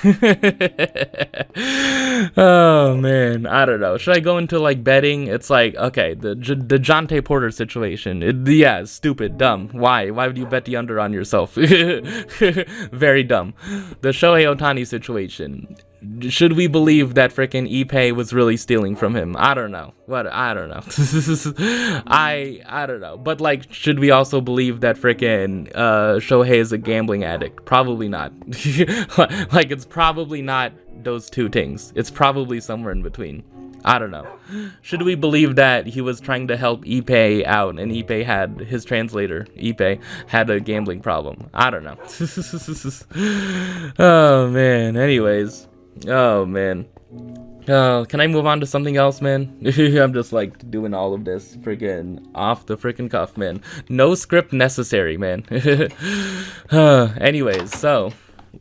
Oh man, I don't know. Should I go into like betting? It's like, okay, the Jonte Porter situation. Yeah, stupid, dumb. Why would you bet the under on yourself? Very dumb. The Shohei Ohtani situation. Should we believe that frickin' Ipe was really stealing from him? I don't know. I don't know. I don't know. But like, should we also believe that frickin' Shohei is a gambling addict? Probably not. Like, it's probably not those two things. It's probably somewhere in between. I don't know. Should we believe that he was trying to help Ipe out and Ipe had his translator, Ipe, had a gambling problem? I don't know. Oh, man. Anyways. Oh, man. Can I move on to something else, man? I'm just like doing all of this freaking off the freaking cuff, man. No script necessary, man. Anyways, so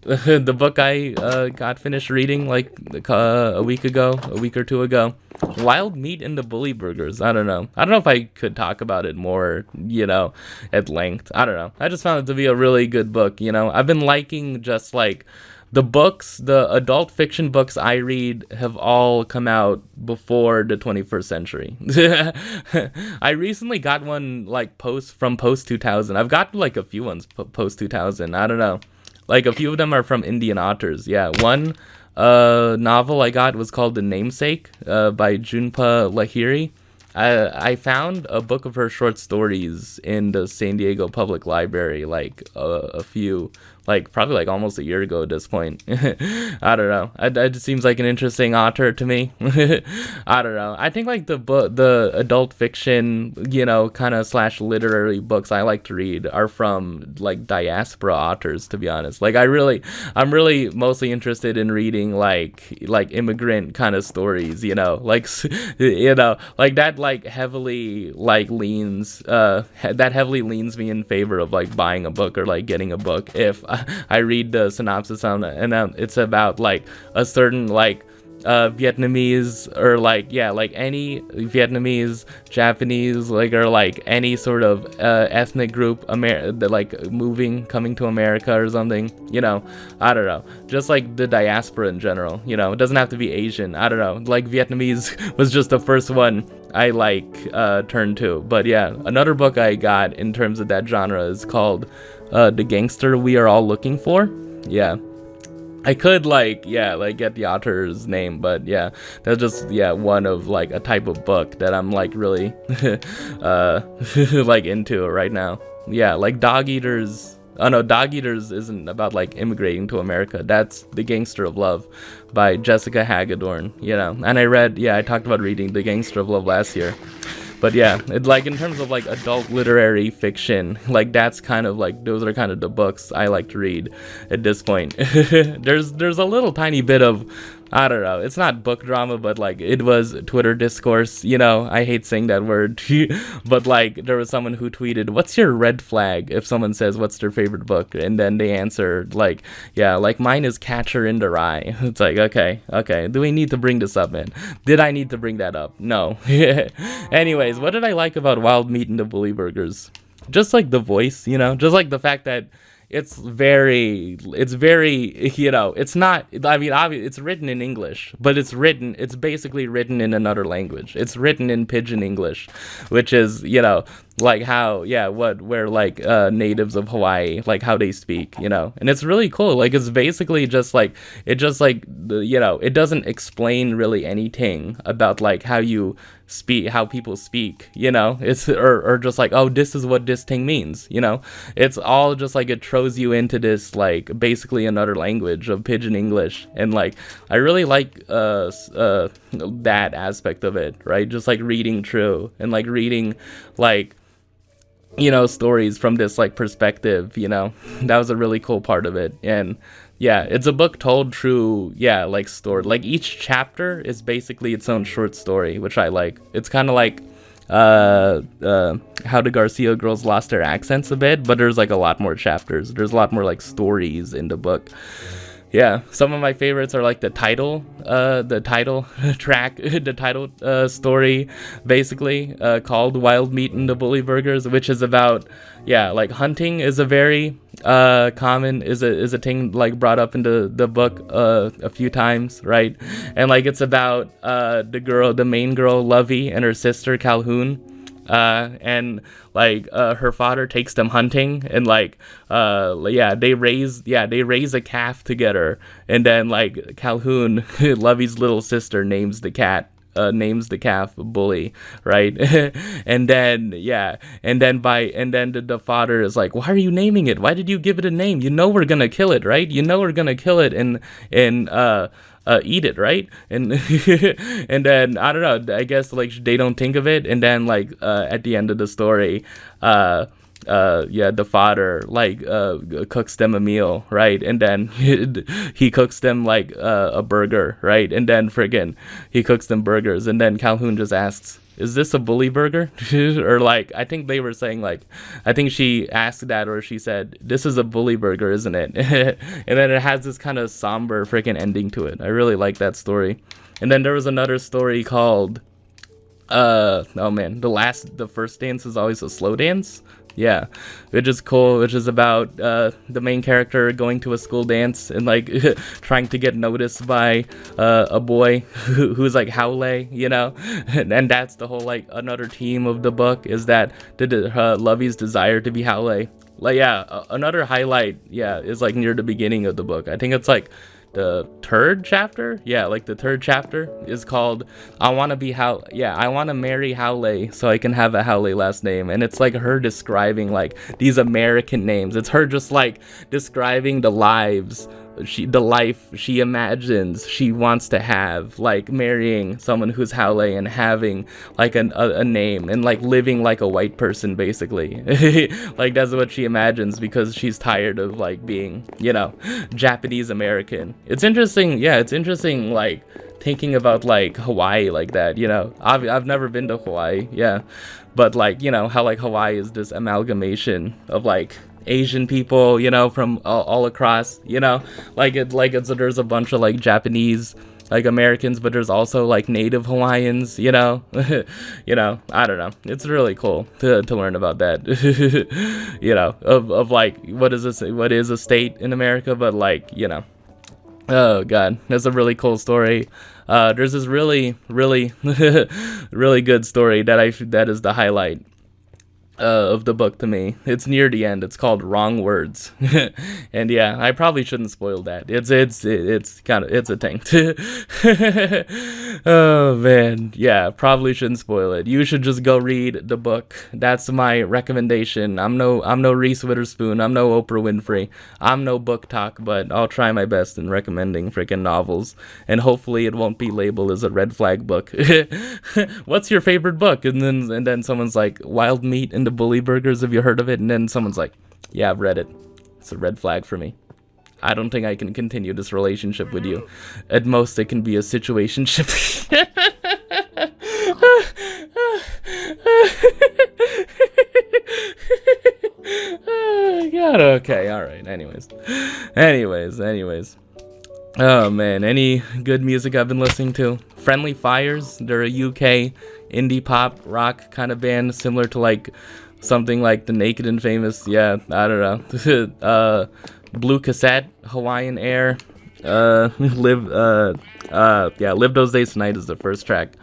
the book I got finished reading like a week or two ago, Wild Meat in the Bully Burgers. I don't know if I could talk about it more, at length. I don't know. I just found it to be a really good book. I've been liking just like the books, the adult fiction books I read have all come out before the 21st century. I recently got one like post 2000. I've got like a few ones post 2000. I don't know. Like a few of them are from Indian authors. Yeah, one novel I got was called The Namesake by Junpa Lahiri. I found a book of her short stories in the San Diego Public Library like a few, like probably like almost a year ago at this point. I don't know. It seems like an interesting author to me. I don't know. I think like the adult fiction, kind of / literary books I like to read are from like diaspora authors, to be honest. Like I'm really mostly interested in reading like immigrant kind of stories, like that like heavily like leans me in favor of like buying a book or like getting a book if I read the synopsis on it and it's about like a certain like Vietnamese or like any Vietnamese, Japanese, like or like any sort of ethnic group coming to America or something, I don't know, just like the diaspora in general, it doesn't have to be Asian. I don't know, like Vietnamese was just the first one I turned to. But yeah, another book I got in terms of that genre is called The Gangster We Are All Looking For. Yeah, I could get the author's name, but yeah, that's just one of like a type of book that I'm like really like into right now. Yeah, like Dog Eaters. Oh no, Dog Eaters isn't about like immigrating to America. That's The Gangster of Love by Jessica Hagedorn. And I talked about reading The Gangster of Love last year. But yeah, it like in terms of like adult literary fiction, like that's kind of like those are kind of the books I like to read at this point. There's a little tiny bit of I don't know. It's not book drama, but like it was Twitter discourse. I hate saying that word, but like there was someone who tweeted, "What's your red flag?" If someone says, "What's their favorite book?" and then they answered like, "Yeah, like mine is Catcher in the Rye." It's like, okay. Do we need to bring this up, man? Did I need to bring that up? No. Anyways, what did I like about Wild Meat and the Bully Burgers? Just like the voice, just like the fact that it's very, it's not, I mean, obviously it's written in English, but it's basically written in another language. It's written in Pidgin English, which is, like how, where like natives of Hawaii, like how they speak, and it's really cool. Like it's basically just like, it doesn't explain really anything about like how you speak, how people speak, it's, or just like, oh, this is what this thing means, it's all just like it throws you into this like basically another language of Pidgin English. And like I really like that aspect of it, right? Just like reading through and like reading like stories from this like perspective, that was a really cool part of it. And yeah, it's a book told through, like story. Like each chapter is basically its own short story, which I like. It's kind of like how the Garcia girls lost their accents a bit, but there's like a lot more chapters. There's a lot more like stories in the book. Yeah, some of my favorites are like the title track, the title story, basically called Wild Meat and the Bully Burgers, which is about, like hunting is a very common is a thing like brought up into the book a few times, right? And like it's about the main girl Lovey and her sister Calhoun. And like her father takes them hunting, and like they raise a calf together, and then like Calhoun, Lovey's little sister, names the calf Bully, right? and then the father is like, why are you naming it? Why did you give it a name? We're gonna kill it, right? We're gonna kill it and eat it, right? And and then I don't know, I guess like they don't think of it, and then like at the end of the story, the father like cooks them a meal, right? And then he cooks them like a burger, right? And then friggin' he cooks them burgers, and then Calhoun just asks, is this a bully burger? Or like, I think they were saying like, I think she asked that, or she said, this is a bully burger, isn't it? And then it has this kind of somber freaking ending to it. I really like that story. And then there was another story called, oh man, the first dance is always a slow dance. Yeah, which is cool, which is about the main character going to a school dance and like trying to get noticed by a boy who's like Howley, and that's the whole like another theme of the book is that Lovey's desire to be Howley. Like another highlight is like near the beginning of the book. I think it's like the third chapter, the third chapter is called I want to marry Howley so I can have a Howley last name. And it's like her describing like these American names. It's her just like describing the life she imagines she wants to have, like marrying someone who's Howley and having like a name and like living like a white person basically. Like that's what she imagines because she's tired of like being, Japanese American. It's interesting like thinking about like Hawaii like that, I've never been to Hawaii, but like how like Hawaii is this amalgamation of like Asian people, from all across, there's a bunch of like Japanese like Americans, but there's also like native Hawaiians, I don't know. It's really cool to learn about that, of like what is a state in America, but like, oh god, that's a really cool story. There's this really really good story that is the highlight of the book to me. It's near the end. It's called Wrong Words. And I probably shouldn't spoil that. It's a thing. Oh man, probably shouldn't spoil it. You should just go read the book. That's my recommendation. I'm no Reese Witherspoon. I'm no Oprah Winfrey. I'm no book talk, but I'll try my best in recommending freaking novels, and hopefully it won't be labeled as a red flag book. What's your favorite book? And then someone's like, Wild Meat and the Bully Burgers, have you heard of it? And then someone's like, yeah, I've read it. It's a red flag for me. I don't think I can continue this relationship with you. At most, it can be a situationship. God, okay, alright, anyways. Oh man, any good music I've been listening to? Friendly Fires, they're a UK indie pop rock kind of band, similar to like something like the Naked and Famous. Yeah, I don't know. Blue Cassette, Hawaiian Air, Live Those Days Tonight is the first track,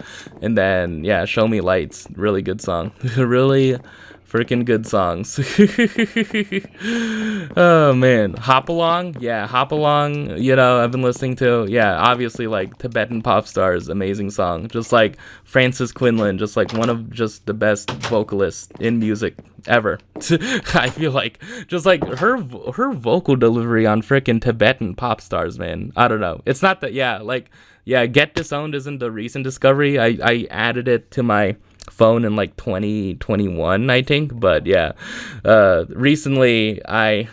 and then yeah, Show Me Lights, really good song. Really freaking good songs. Oh man, Hop Along, I've been listening to, obviously like Tibetan Pop Stars, amazing song, just like Frances Quinlan, just like one of just the best vocalists in music ever. I feel like just like her vocal delivery on freaking Tibetan Pop Stars, man, I don't know, it's not that, Get Disowned isn't the recent discovery. I added it to my phone in like 2021, I think, but recently I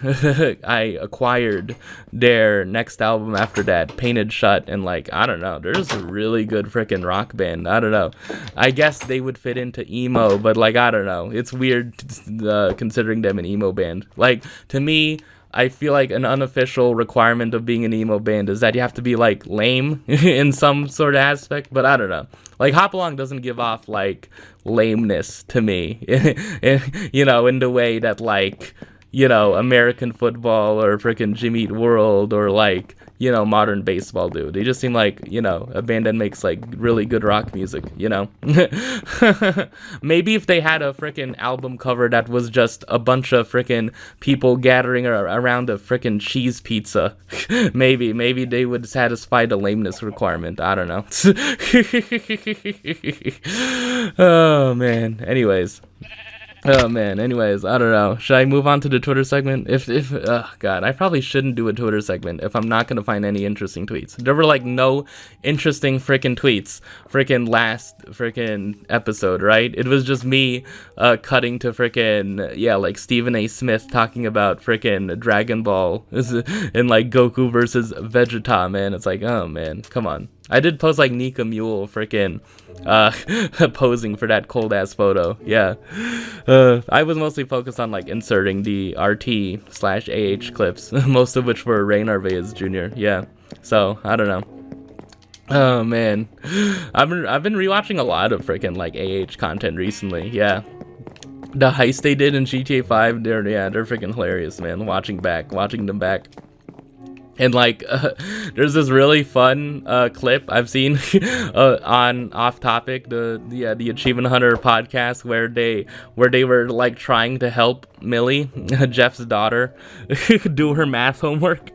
I acquired their next album after that, Painted Shut, and like, I don't know, there's a really good freaking rock band. I don't know, I guess they would fit into emo, but like, I don't know, it's weird considering them an emo band. Like, to me, I feel like an unofficial requirement of being an emo band is that you have to be like lame in some sort of aspect, but I don't know. Like, Hop Along doesn't give off like lameness to me, in the way that like, American football or freaking Jimmy Eat World or like, modern baseball do. They just seem like, a band that makes like really good rock music, Maybe if they had a freaking album cover that was just a bunch of freaking people gathering around a freaking cheese pizza, maybe they would satisfy the lameness requirement. I don't know. Oh man. Anyways, I don't know. Should I move on to the Twitter segment? God, I probably shouldn't do a Twitter segment if I'm not gonna find any interesting tweets. There were like no interesting freaking tweets freaking last freaking episode, right? It was just me cutting to freaking like Stephen A. Smith talking about freaking Dragon Ball and like Goku versus Vegeta, man. It's like, oh man, come on. I did post like Nika Mule freaking posing for that cold ass photo. I was mostly focused on like inserting the RT/AH clips, most of which were Ray Narvaez Jr. So I don't know. Oh man, I've been rewatching a lot of freaking like AH content recently. The heist they did in GTA 5, they're freaking hilarious, man. Watching them back. And like, there's this really fun clip I've seen on Off Topic, the Achievement Hunter podcast, where they were like trying to help Millie, Jeff's daughter, do her math homework.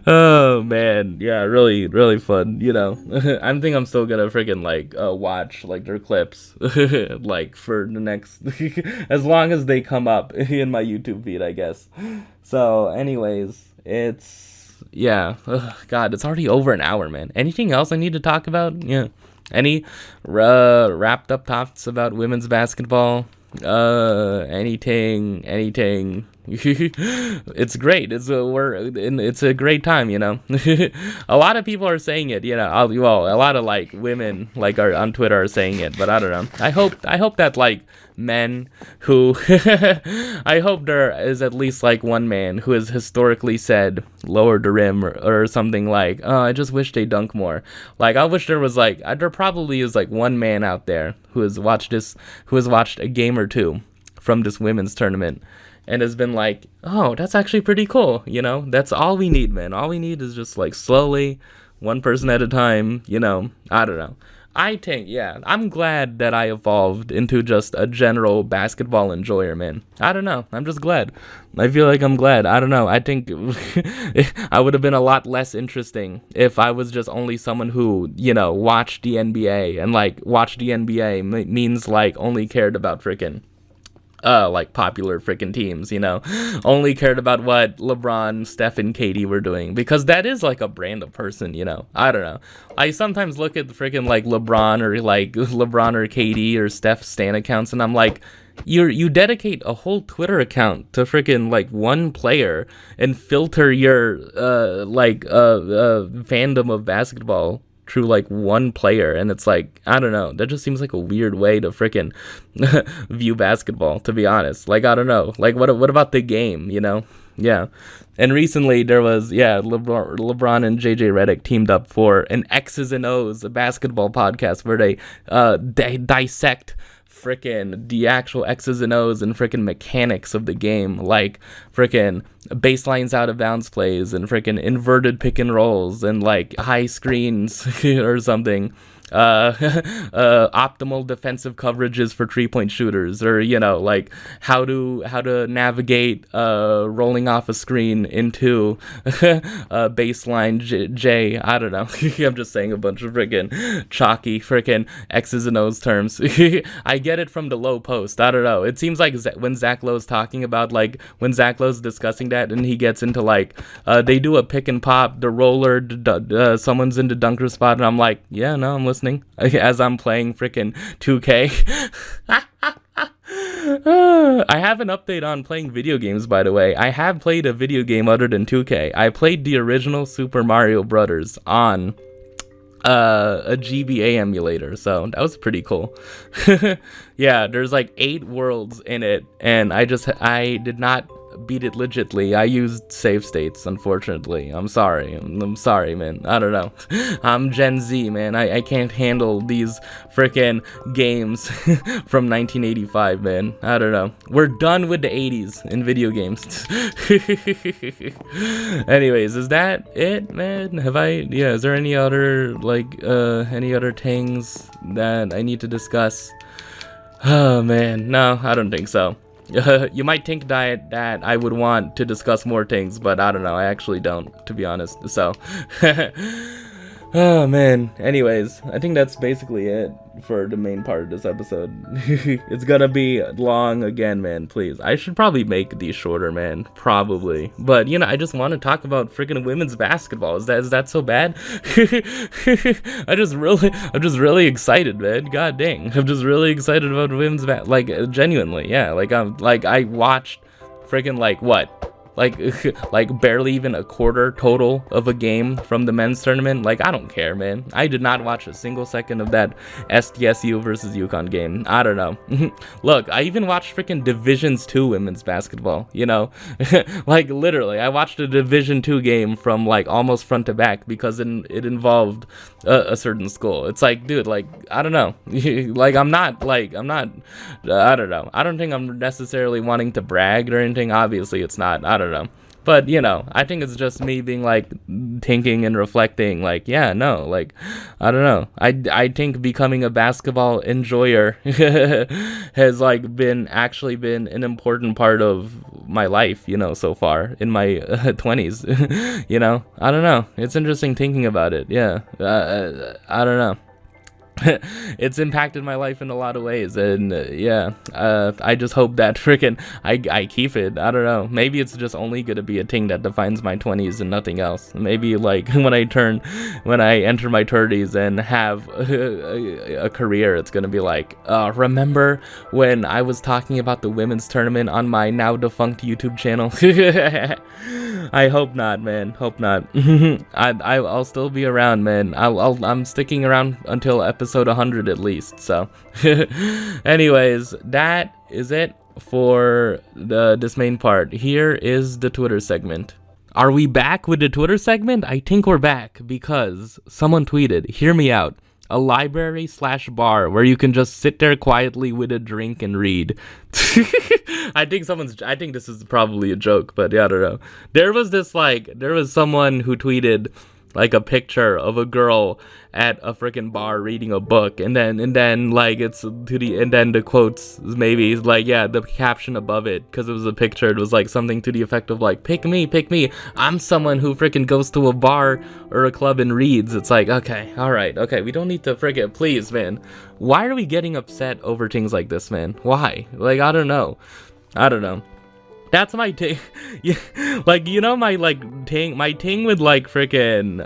Oh man, really really fun. I think I'm still gonna freaking like watch like their clips like for the next as long as they come up in my YouTube feed, I guess. So anyways, it's God, it's already over an hour, man. Anything else I need to talk about? Any wrapped up thoughts about women's basketball? Anything. It's great. It's a great time, A lot of people are saying it, a lot of like women like are on Twitter are saying it, but I don't know. I hope that like men who I hope there is at least like one man who has historically said lower the rim or something like, oh, I just wish they dunk more. Like, I wish there was like, there probably is like one man out there who has watched a game or two from this women's tournament and has been like, oh, that's actually pretty cool. That's all we need, man. All we need is just like slowly, one person at a time, I don't know. I think, I'm glad that I evolved into just a general basketball enjoyer, man. I don't know. I'm just glad. I feel like I'm glad. I don't know. I think I would have been a lot less interesting if I was just only someone who, watched the NBA. And, like, watch the NBA means, like, only cared about freaking like popular freaking teams, only cared about what LeBron, Steph, and KD were doing, because that is like a brand of person, I don't know. I sometimes look at freaking like LeBron or KD or Steph stan accounts and I'm like, you dedicate a whole Twitter account to freaking like one player and filter your fandom of basketball through like one player, and it's like, I don't know, that just seems like a weird way to freaking view basketball, to be honest. Like, I don't know, like what about the game, you know? Yeah. And recently there was, LeBron and JJ Redick teamed up for an X's and O's, a basketball podcast where they dissect frickin' the actual X's and O's and frickin' mechanics of the game, like frickin' baselines out of bounds plays and frickin' inverted pick and rolls and like high screens or something. Optimal defensive coverages for 3-point shooters, or like how to navigate rolling off a screen into baseline J. I don't know. I'm just saying a bunch of freaking chalky freaking X's and O's terms. I get it from the low post. I don't know. It seems like when Zach Lowe's talking about, like when Zach Lowe's discussing that, and he gets into like they do a pick and pop, the roller, someone's in the dunker spot, and I'm like, yeah, no, I'm listening. As I'm playing freaking 2K. I have an update on playing video games, by the way. I have played a video game other than 2K. I played the original Super Mario Brothers on a GBA emulator, so that was pretty cool. Yeah, there's like 8 worlds in it, and I did not beat it legitly. I used save states, unfortunately. I'm sorry, man. I don't know. I'm Gen Z, man. I can't handle these freaking games from 1985, man. I don't know. We're done with the 80s in video games. Anyways, is that it, man? Is there any other things that I need to discuss? Oh man, no, I don't think so. You might think that I would want to discuss more things, but I don't know. I actually don't, to be honest. So, oh man. Anyways, I think that's basically it for the main part of this episode. It's gonna be long again, man. Please, I should probably make these shorter, man. Probably, but I just want to talk about freaking women's basketball. Is that so bad? I'm just really excited, man. God dang, I'm just really excited about women's genuinely, yeah. I watched freaking like barely even a quarter total of a game from the men's tournament. Like, I don't care, man. I did not watch a single second of that SDSU versus UConn game. I don't know. Look, I even watched freaking Divisions 2 women's basketball, like literally I watched a Division 2 game from like almost front to back because it involved a certain school. It's like, dude, like, I don't know. I'm not I don't know. I don't think I'm necessarily wanting to brag or anything. Obviously it's not. I don't know. But, I think it's just me being like thinking and reflecting, like, yeah, no, like, I don't know. I think becoming a basketball enjoyer has been an important part of my life, so far in my 20s. I don't know. It's interesting thinking about it. Yeah. I don't know. It's impacted my life in a lot of ways, and I just hope that freaking I keep it. I don't know, maybe it's just only gonna be a thing that defines my 20s and nothing else. Maybe like when I enter my 30s and have a career, it's gonna be like, remember when I was talking about the women's tournament on my now defunct YouTube channel? I hope not, man. Hope not. I'll still be around, man. I'm sticking around until episode 100 at least. So, anyways, that is it for this main part. Here is the Twitter segment. Are we back with the Twitter segment? I think we're back because someone tweeted, hear me out, a library/bar where you can just sit there quietly with a drink and read. I think this is probably a joke, but yeah, I don't know. There was someone who tweeted like a picture of a girl at a freaking bar reading a book, and then like it's to the, and then the quotes maybe like, yeah, the caption above it, because it was a picture, it was like something to the effect of like, pick me, I'm someone who freaking goes to a bar or a club and reads. It's like, okay, all right, okay, we don't need to freaking, please, man, why are we getting upset over things like this, man? Why? Like, I don't know. That's my ting. Yeah, like, you know, my ting with like freaking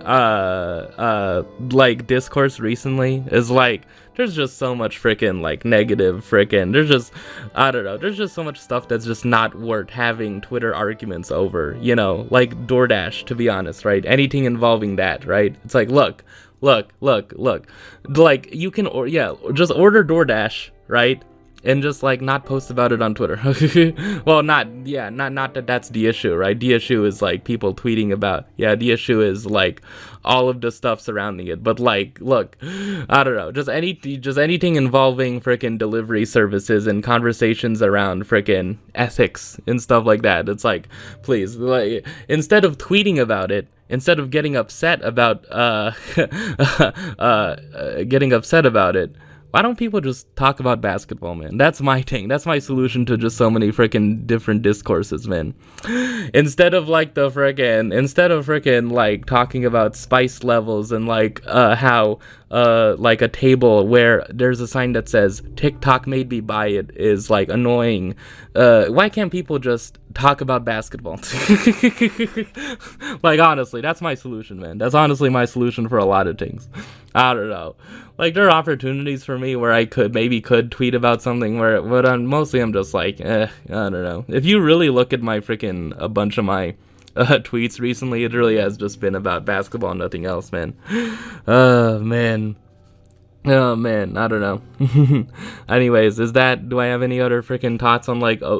like discourse recently is like there's just so much freaking like negative freaking there's just I don't know, there's just so much stuff that's just not worth having Twitter arguments over, you know, like DoorDash, to be honest, right? Anything involving that, right? It's like, look, like you can just order DoorDash, right? And just like not post about it on Twitter. Well, not that that's the issue, right? The issue is like people tweeting about, the issue is like all of the stuff surrounding it. But like, look, I don't know, just anything involving freaking delivery services and conversations around freaking ethics and stuff like that. It's like, please, like, instead of tweeting about it, instead of getting upset about it, why don't people just talk about basketball, man? That's my thing. That's my solution to just so many freaking different discourses, man. Instead of freaking like talking about spice levels and like how like a table where there's a sign that says TikTok made me buy it is like annoying. Why can't people just talk about basketball? Like, honestly, that's my solution, man. That's honestly my solution for a lot of things. I don't know. Like, there are opportunities for me where I could tweet about something but I'm just like, I don't know. If you really look at my freaking a bunch of my tweets recently, it really has just been about basketball and nothing else, man. Man. Oh man, I don't know. Anyways, do I have any other freaking thoughts on like a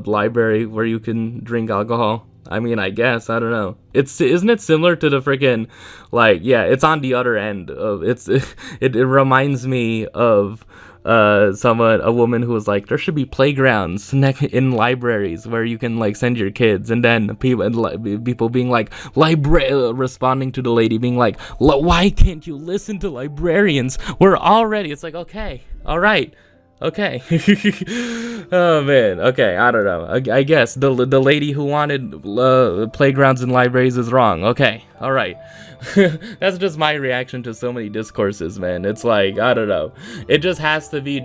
library where you can drink alcohol? I mean, I guess, I don't know. Isn't it similar to the freaking, like, it's on the other end of, it reminds me of a woman who was like, there should be playgrounds in libraries where you can like send your kids, and then people being like, responding to the lady being like, why can't you listen to librarians? It's like, okay, all right. Okay. Oh man. Okay, I don't know. I guess the lady who wanted playgrounds and libraries is wrong. Okay. All right. That's just my reaction to so many discourses, man. It's like, I don't know. It just has to be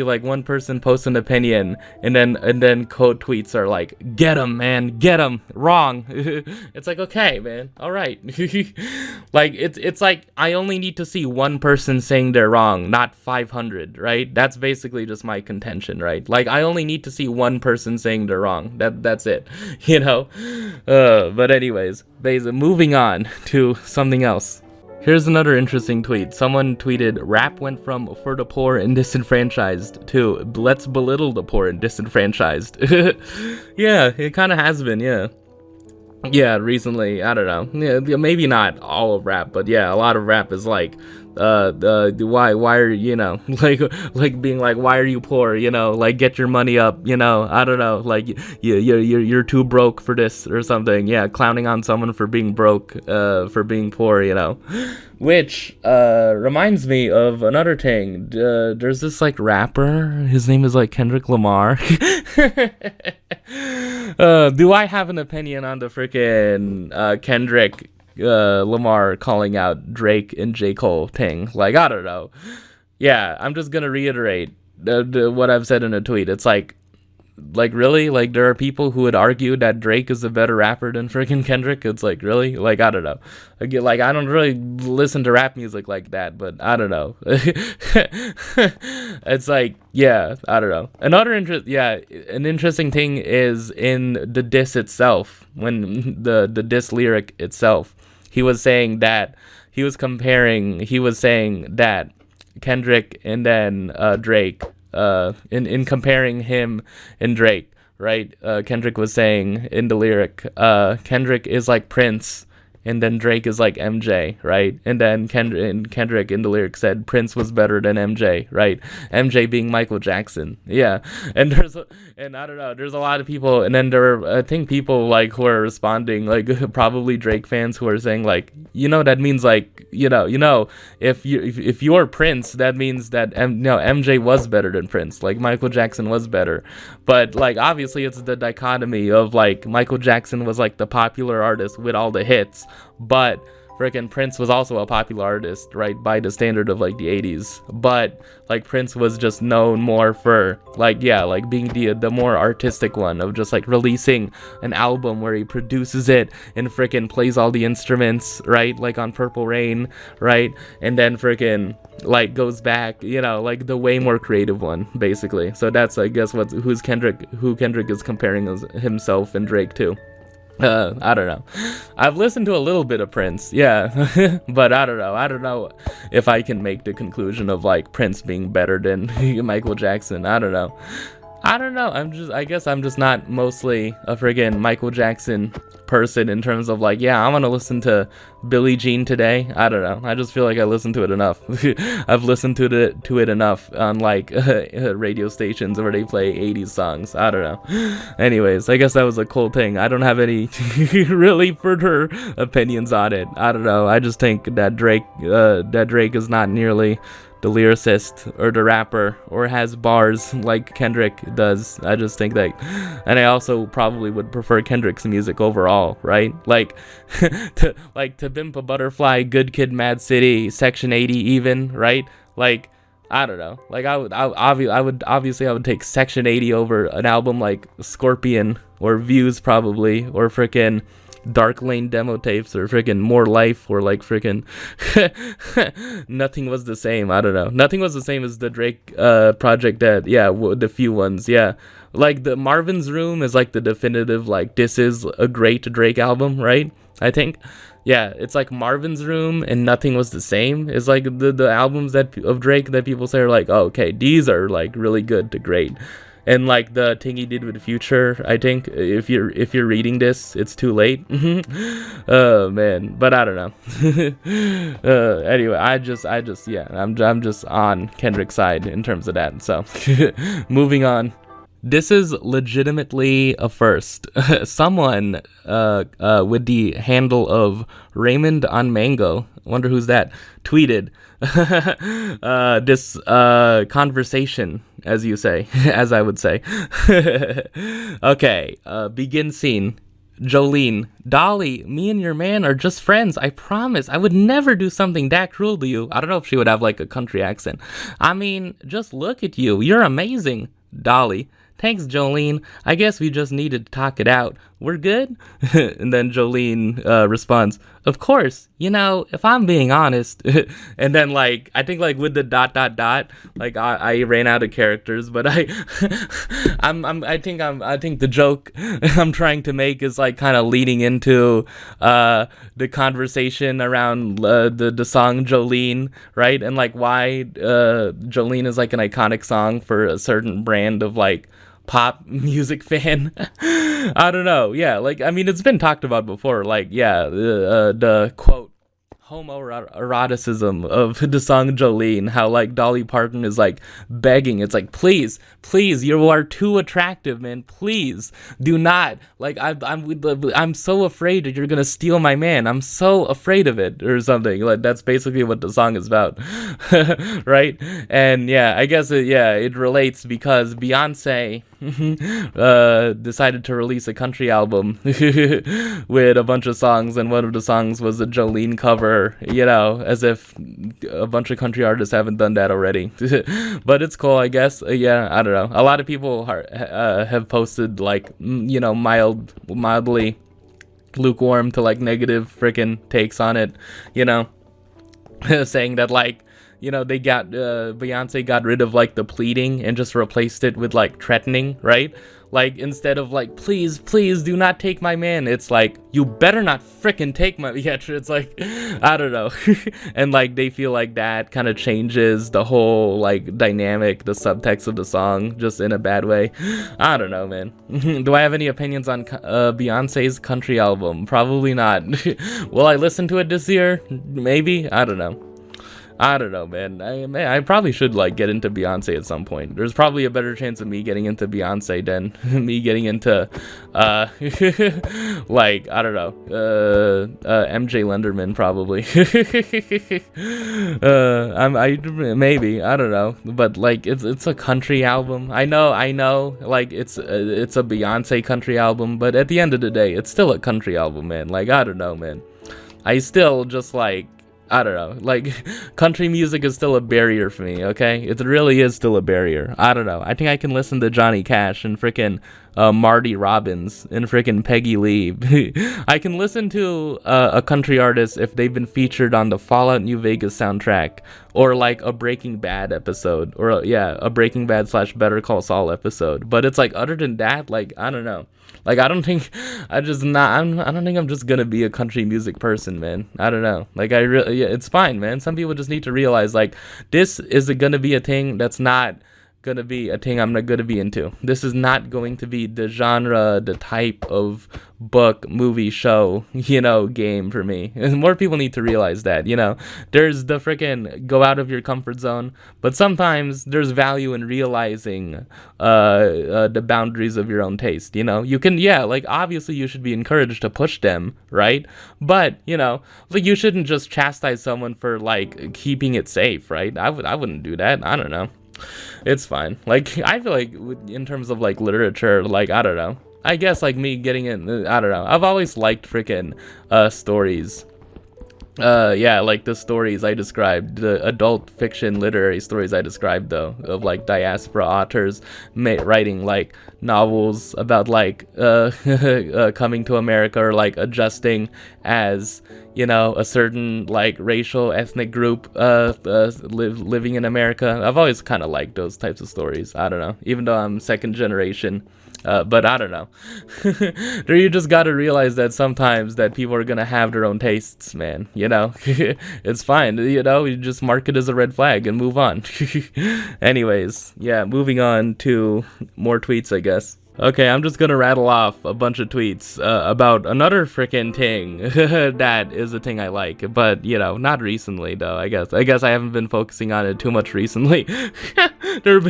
like one person posts an opinion and then quote tweets are like, get him, man, get him, wrong. It's like, okay, man, all right. Like, it's like I only need to see one person saying they're wrong, not 500, right? That's basically just my contention, right? Like, I only need to see one person saying they're wrong. That's it, you know? But anyways, moving on to something else. Here's another interesting tweet. Someone tweeted, rap went from for the poor and disenfranchised to let's belittle the poor and disenfranchised. Yeah, it kind of has been, yeah. Yeah, recently, I don't know. Yeah, maybe not all of rap, but yeah, a lot of rap is like, why are you know, like being like, why are you poor, you know, like get your money up, you know, I don't know, like you're too broke for this or something. Yeah, clowning on someone for being broke, for being poor, you know. Which reminds me of another thing. There's this like rapper, his name is like Kendrick Lamar. Do I have an opinion on the freaking Kendrick Lamar calling out Drake and J. Cole thing? Like, I don't know. Yeah, I'm just gonna reiterate what I've said in a tweet. It's like really, like there are people who would argue that Drake is a better rapper than freaking Kendrick. It's like, really, like, I don't know. Like, I don't really listen to rap music like that, but I don't know. It's like, yeah, I don't know. An interesting thing is in the diss itself, when the diss lyric itself, he was saying that Kendrick and then Drake, in comparing him and Drake, right? Kendrick was saying in the lyric, Kendrick is like Prince, and then Drake is like MJ, right? And then Kendrick in the lyric said Prince was better than MJ, right? MJ being Michael Jackson, yeah. And I don't know, there's a lot of people, and then there are, I think, people like who are responding, like probably Drake fans who are saying like, you know, that means like, you know, if you're Prince, that means that MJ was better than Prince, like Michael Jackson was better. But like, obviously it's the dichotomy of like Michael Jackson was like the popular artist with all the hits, but freaking Prince was also a popular artist, right, by the standard of like the 80s, but like Prince was just known more for like, yeah, like being the more artistic one of just like releasing an album where he produces it and freaking plays all the instruments, right, like on Purple Rain, right, and then freaking like goes back, you know, like the way more creative one, basically. So that's, I guess, who Kendrick is comparing himself and Drake to. I don't know. I've listened to a little bit of Prince, yeah, but I don't know if I can make the conclusion of like Prince being better than Michael Jackson. I don't know. I guess I'm just not mostly a friggin' Michael Jackson person in terms of like, yeah, I want to listen to Billie Jean today. I don't know. I just feel like I listened to it enough. I've listened to it enough on like radio stations where they play 80s songs. I don't know. Anyways, I guess that was a cool thing. I don't have any really further opinions on it. I don't know. I just think that Drake is not nearly the lyricist or the rapper or has bars like Kendrick does. I just think that, and I also probably would prefer Kendrick's music overall, right? Like to Pimp a Butterfly, Good Kid, Mad City, Section 80 even, right? Like, I don't know. Like I would take Section 80 over an album like Scorpion or Views probably, or frickin' Dark Lane demo tapes, or freaking More Life, or like freaking Nothing Was the Same. I don't know. Nothing Was the Same as the Drake project that, yeah, the few ones, yeah. Like the Marvin's Room is like the definitive, like, this is a great Drake album, right? I think. Yeah, it's like Marvin's Room and Nothing Was the Same is like the albums of Drake that people say are like, oh, okay, these are like really good to great. And like the thing he did with Future, I think if you're reading this, it's too late. Oh man, but I don't know. Anyway, I just yeah, I'm just on Kendrick's side in terms of that. So moving on. This is legitimately a first. Someone with the handle of Raymond on Mango, wonder who's that, tweeted this conversation, as you say, as I would say. Okay, begin scene. Jolene, Dolly, me and your man are just friends. I promise. I would never do something that cruel to you. I don't know if she would have like a country accent. I mean, just look at you. You're amazing. Dolly, thanks, Jolene. I guess we just needed to talk it out. We're good? And then Jolene responds, of course, you know, if I'm being honest. And then, like, I think, like, with the ... like, I ran out of characters, but I think the joke I'm trying to make is, like, kind of leading into the conversation around the song Jolene, right? And, like, why Jolene is, like, an iconic song for a certain brand of, like, pop music fan. I don't know. Yeah, like, I mean, it's been talked about before. Like, yeah, the quote homoeroticism of the song Jolene, how like Dolly Parton is like begging, it's like, please, you are too attractive, man, please do not, like, I'm so afraid that you're gonna steal my man, I'm so afraid of it, or something. Like, that's basically what the song is about. Right? And yeah, I guess it relates because Beyonce decided to release a country album with a bunch of songs, and one of the songs was a Jolene cover, you know, as if a bunch of country artists haven't done that already. But it's cool, I guess. Yeah, I don't know. A lot of people have posted, like, you know, mildly lukewarm to like negative freaking takes on it, you know, saying that, like, you know, they got Beyonce got rid of like the pleading and just replaced it with like threatening, right? Like, instead of like, please do not take my man, it's like, you better not frickin' take my, yeah, it's like, I don't know. And like, they feel like that kind of changes the whole like dynamic, the subtext of the song, just in a bad way. I don't know, man. Do I have any opinions on Beyonce's country album? Probably not. Will I listen to it this year? Maybe. I don't know. Man. I probably should like get into Beyonce at some point. There's probably a better chance of me getting into Beyonce than me getting into like, I don't know, MJ Lenderman probably. Maybe, I don't know, but like it's a country album. I know, like it's a Beyonce country album, but at the end of the day, it's still a country album, man. Like, I don't know, man. I still just like, I don't know, like country music is still a barrier for me, okay? It really is still a barrier. I don't know. I think I can listen to Johnny Cash and freaking Marty Robbins and freaking Peggy Lee. I can listen to a country artist if they've been featured on the Fallout New Vegas soundtrack, or like a Breaking Bad episode, or yeah, a Breaking Bad / Better Call Saul episode. But it's like, other than that, like, I don't know. Like, I don't think I don't think I'm just gonna be a country music person, man. I don't know. Like, yeah, it's fine, man. Some people just need to realize, like, this is gonna be a thing that's not gonna be a thing I'm not gonna be into. This is not going to be the genre, the type of book, movie, show, game for me. And more people need to realize that, there's the freaking go out of your comfort zone, but sometimes there's value in realizing the boundaries of your own taste. You can, like, obviously you should be encouraged to push them, right? But like, you shouldn't just chastise someone for like keeping it safe, right? I wouldn't do that. I don't know. It's fine. Like, I feel like in terms of like literature, like, I don't know. I guess like me getting in, I don't know. I've always liked freaking stories. Like the stories I described, the adult fiction literary stories I described, though, of like diaspora authors writing like novels about like coming to America, or like adjusting as a certain like racial ethnic group living in America. I've always kind of liked those types of stories. I don't know, even though I'm second generation. But I don't know. You just gotta realize that sometimes that people are gonna have their own tastes, man. It's fine. You just mark it as a red flag and move on. Anyways, yeah, moving on to more tweets, I guess. Okay, I'm just gonna rattle off a bunch of tweets about another freaking thing that is a thing I like, but not recently though. I guess I haven't been focusing on it too much recently. There's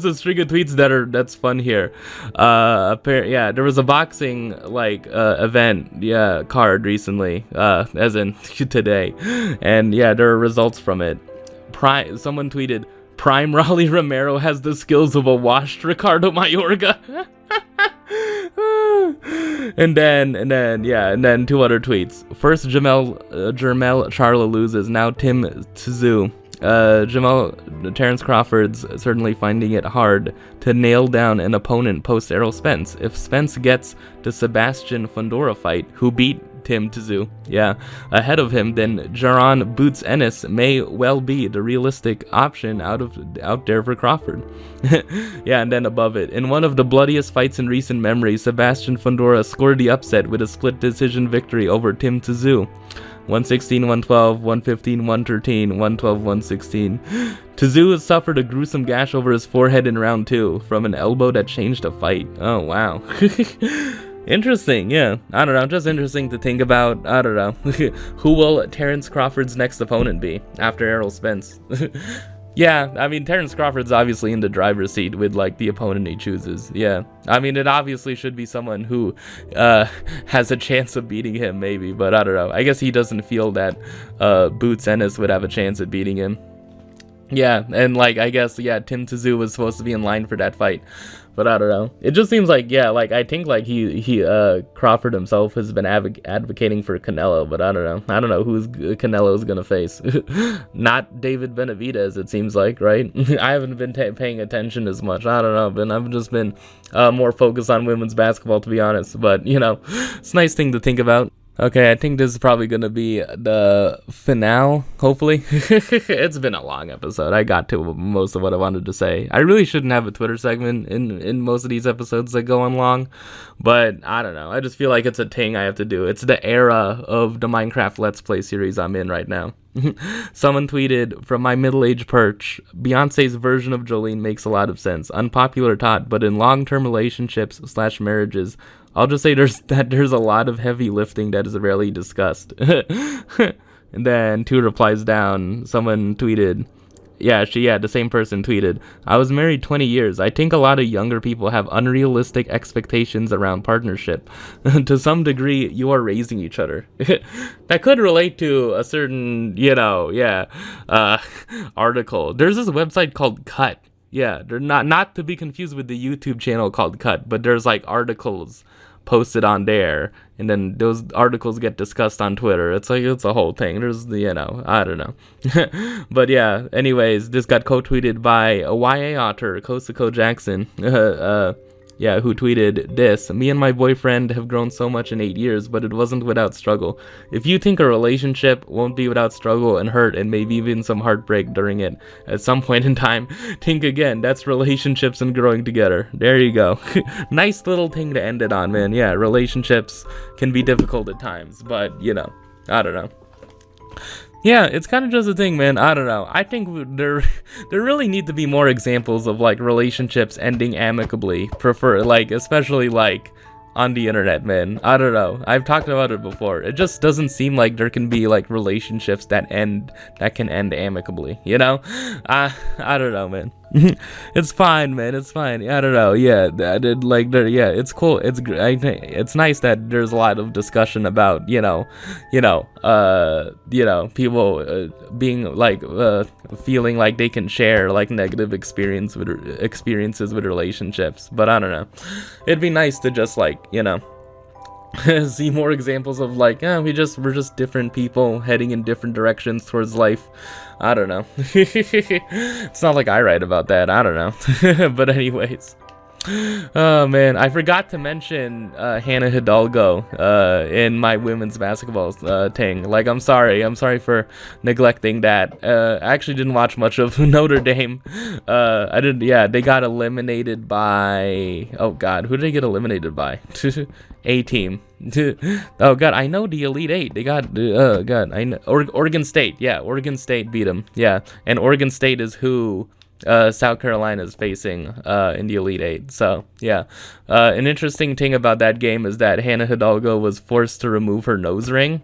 a string of tweets that's fun here. There was a boxing like event card recently, as in today, and there are results from it. Someone tweeted, "Prime Raleigh Romero has the skills of a washed Ricardo Mayorga." and then two other tweets. First, Jermel Charlo loses. Now Tim Tszyu. Terrence Crawford's certainly finding it hard to nail down an opponent post Errol Spence. If Spence gets the Sebastian Fundora fight, who beat Tim Tszyu, ahead of him, then Jaron Boots Ennis may well be the realistic option out there for Crawford. And then above it, in one of the bloodiest fights in recent memory, Sebastian Fundora scored the upset with a split decision victory over Tim Tszyu. 116-112, 115-113, 112-116. Tszyu has suffered a gruesome gash over his forehead in round 2 from an elbow that changed the fight. Oh, wow. Interesting, yeah. I don't know, just interesting to think about. I don't know. Who will Terrence Crawford's next opponent be after Errol Spence? Yeah, I mean, Terrence Crawford's obviously in the driver's seat with, like, the opponent he chooses. Yeah, I mean, it obviously should be someone who has a chance of beating him, maybe. But I don't know. I guess he doesn't feel that Boots Ennis would have a chance at beating him. Yeah, and, like, I guess, Tim Tszyu was supposed to be in line for that fight. But I don't know. It just seems like, I think, like, he Crawford himself has been advocating for Canelo, but I don't know. I don't know who's Canelo's gonna face. Not David Benavidez, it seems like, right? I haven't been paying attention as much. I don't know, but I've just been more focused on women's basketball, to be honest. But, it's a nice thing to think about. Okay, I think this is probably going to be the finale, hopefully. It's been a long episode. I got to most of what I wanted to say. I really shouldn't have a Twitter segment in most of these episodes that go on long, but I don't know. I just feel like it's a thing I have to do. It's the era of the Minecraft Let's Play series I'm in right now. Someone tweeted, "From my middle-aged perch, Beyonce's version of Jolene makes a lot of sense. Unpopular thought, but in long-term relationships / marriages, I'll just say there's a lot of heavy lifting that is rarely discussed." And then 2 replies down, someone tweeted, the same person tweeted, "I was married 20 years. I think a lot of younger people have unrealistic expectations around partnership. To some degree, you are raising each other." That could relate to a certain, article. There's this website called Cut. Yeah, they're not to be confused with the YouTube channel called Cut, but there's like articles posted on there, and then those articles get discussed on Twitter. It's like, it's a whole thing. There's the, I don't know. But yeah, anyways, this got co-tweeted by a YA author, Kosako Jackson. Yeah, who tweeted this: "Me and my boyfriend have grown so much in 8 years, but it wasn't without struggle. If you think a relationship won't be without struggle and hurt and maybe even some heartbreak during it, at some point in time, think again. That's relationships and growing together." There you go. Nice little thing to end it on, man. Yeah, relationships can be difficult at times, but, I don't know. Yeah, it's kind of just a thing, man. I don't know. I think there really need to be more examples of, like, relationships ending amicably. Especially, like, on the internet, man. I don't know. I've talked about it before. It just doesn't seem like there can be, like, relationships that can end amicably, I don't know, man. It's fine, man. It's fine. I don't know. Yeah, it's cool. It's nice that there's a lot of discussion about, people being like feeling like they can share like negative experiences with relationships. But I don't know. It'd be nice to just like, see more examples of like, we're just different people heading in different directions towards life. I don't know. It's not like I write about that. I don't know. But anyways. Oh man, I forgot to mention Hannah Hidalgo in my women's basketball thing. Like, I'm sorry for neglecting that. I actually didn't watch much of Notre Dame. I didn't. Yeah, they got eliminated by. Oh God, who did they get eliminated by? A team. Oh God, I know the Elite Eight. They got. God, I know Oregon State. Yeah, Oregon State beat them. Yeah, and Oregon State is who South Carolina is facing in the Elite Eight. So yeah, an interesting thing about that game is that Hannah Hidalgo was forced to remove her nose ring.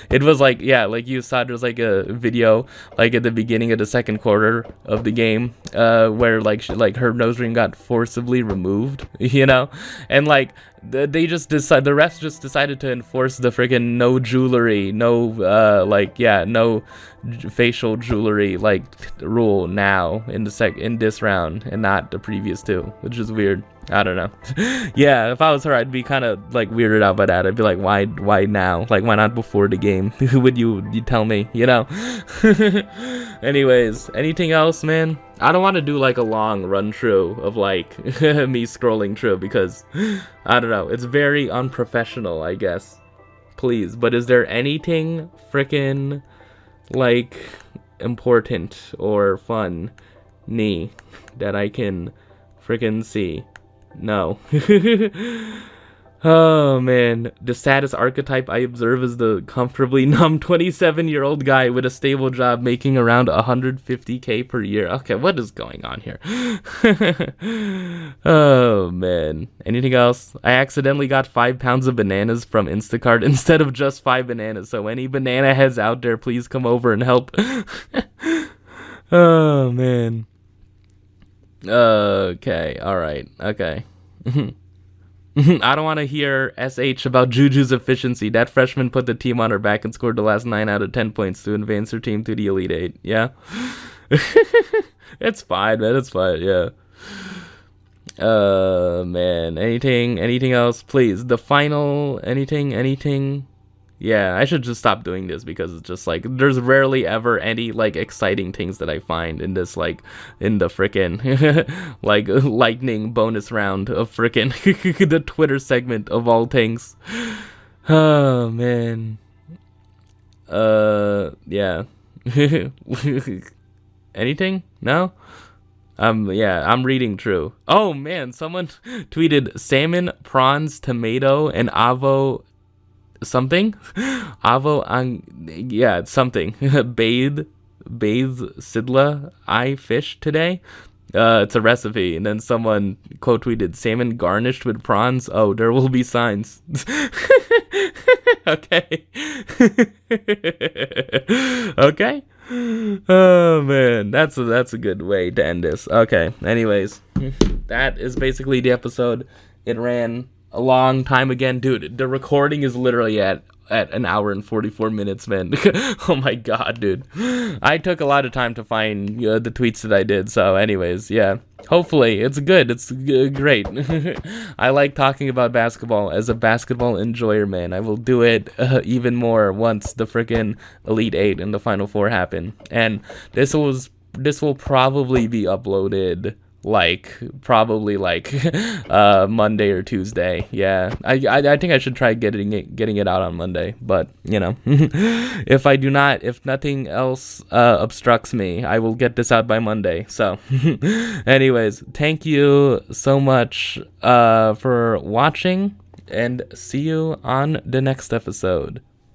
It was like, yeah, like you saw, there's like a video like at the beginning of the second quarter of the game where like her nose ring got forcibly removed, and like the refs just decided to enforce the freaking no jewelry, no no facial jewelry like rule now in this round and not the previous two, which is weird. I don't know. Yeah, if I was her, I'd be kind of like weirded out by that. I'd be like, why now? Like, why not before the game? Would you tell me, Anyways, anything else, man? I don't want to do like a long run through of like me scrolling through because I don't know. It's very unprofessional, I guess. Please, but is there anything freaking like important or fun that I can freaking see? No. Oh man, the saddest archetype I observe is the comfortably numb 27-year-old guy with a stable job making around 150K per year. Okay, what is going on here? Oh man, anything else? I accidentally got 5 pounds of bananas from Instacart instead of just 5 bananas, so any banana heads out there, please come over and help. Oh man. Okay, alright, okay. I don't want to hear SH about Juju's efficiency. That freshman put the team on her back and scored the last 9 out of 10 points to advance her team to the Elite Eight. Yeah? It's fine, man. It's fine, yeah. Man. Anything else? Please. The final... Anything? Yeah, I should just stop doing this because it's just like there's rarely ever any like exciting things that I find in this like in the frickin' like lightning bonus round of frickin' the Twitter segment of all things. Oh man. Yeah. Anything? No? Yeah, I'm reading through. Oh man, someone tweeted salmon, prawns, tomato, and avo something. Yeah, it's something. bathe sidla I fish today. It's a recipe, and then someone quote tweeted salmon garnished with prawns. Oh, there will be signs. Okay. Okay. Oh man, that's a good way to end this. Okay, anyways, that is basically the episode. It ran a long time again, dude. The recording is literally at at an hour and 44 minutes, man. Oh my god, dude. I took a lot of time to find the tweets that I did. So anyways, yeah. Hopefully it's good. It's great. I like talking about basketball as a basketball enjoyer, man. I will do it even more once the freaking Elite 8 and the Final Four happen. And this will probably be uploaded probably Monday or Tuesday. Yeah, I think I should try getting it out on Monday, but if nothing else obstructs me, I will get this out by Monday. So anyways, thank you so much for watching, and see you on the next episode.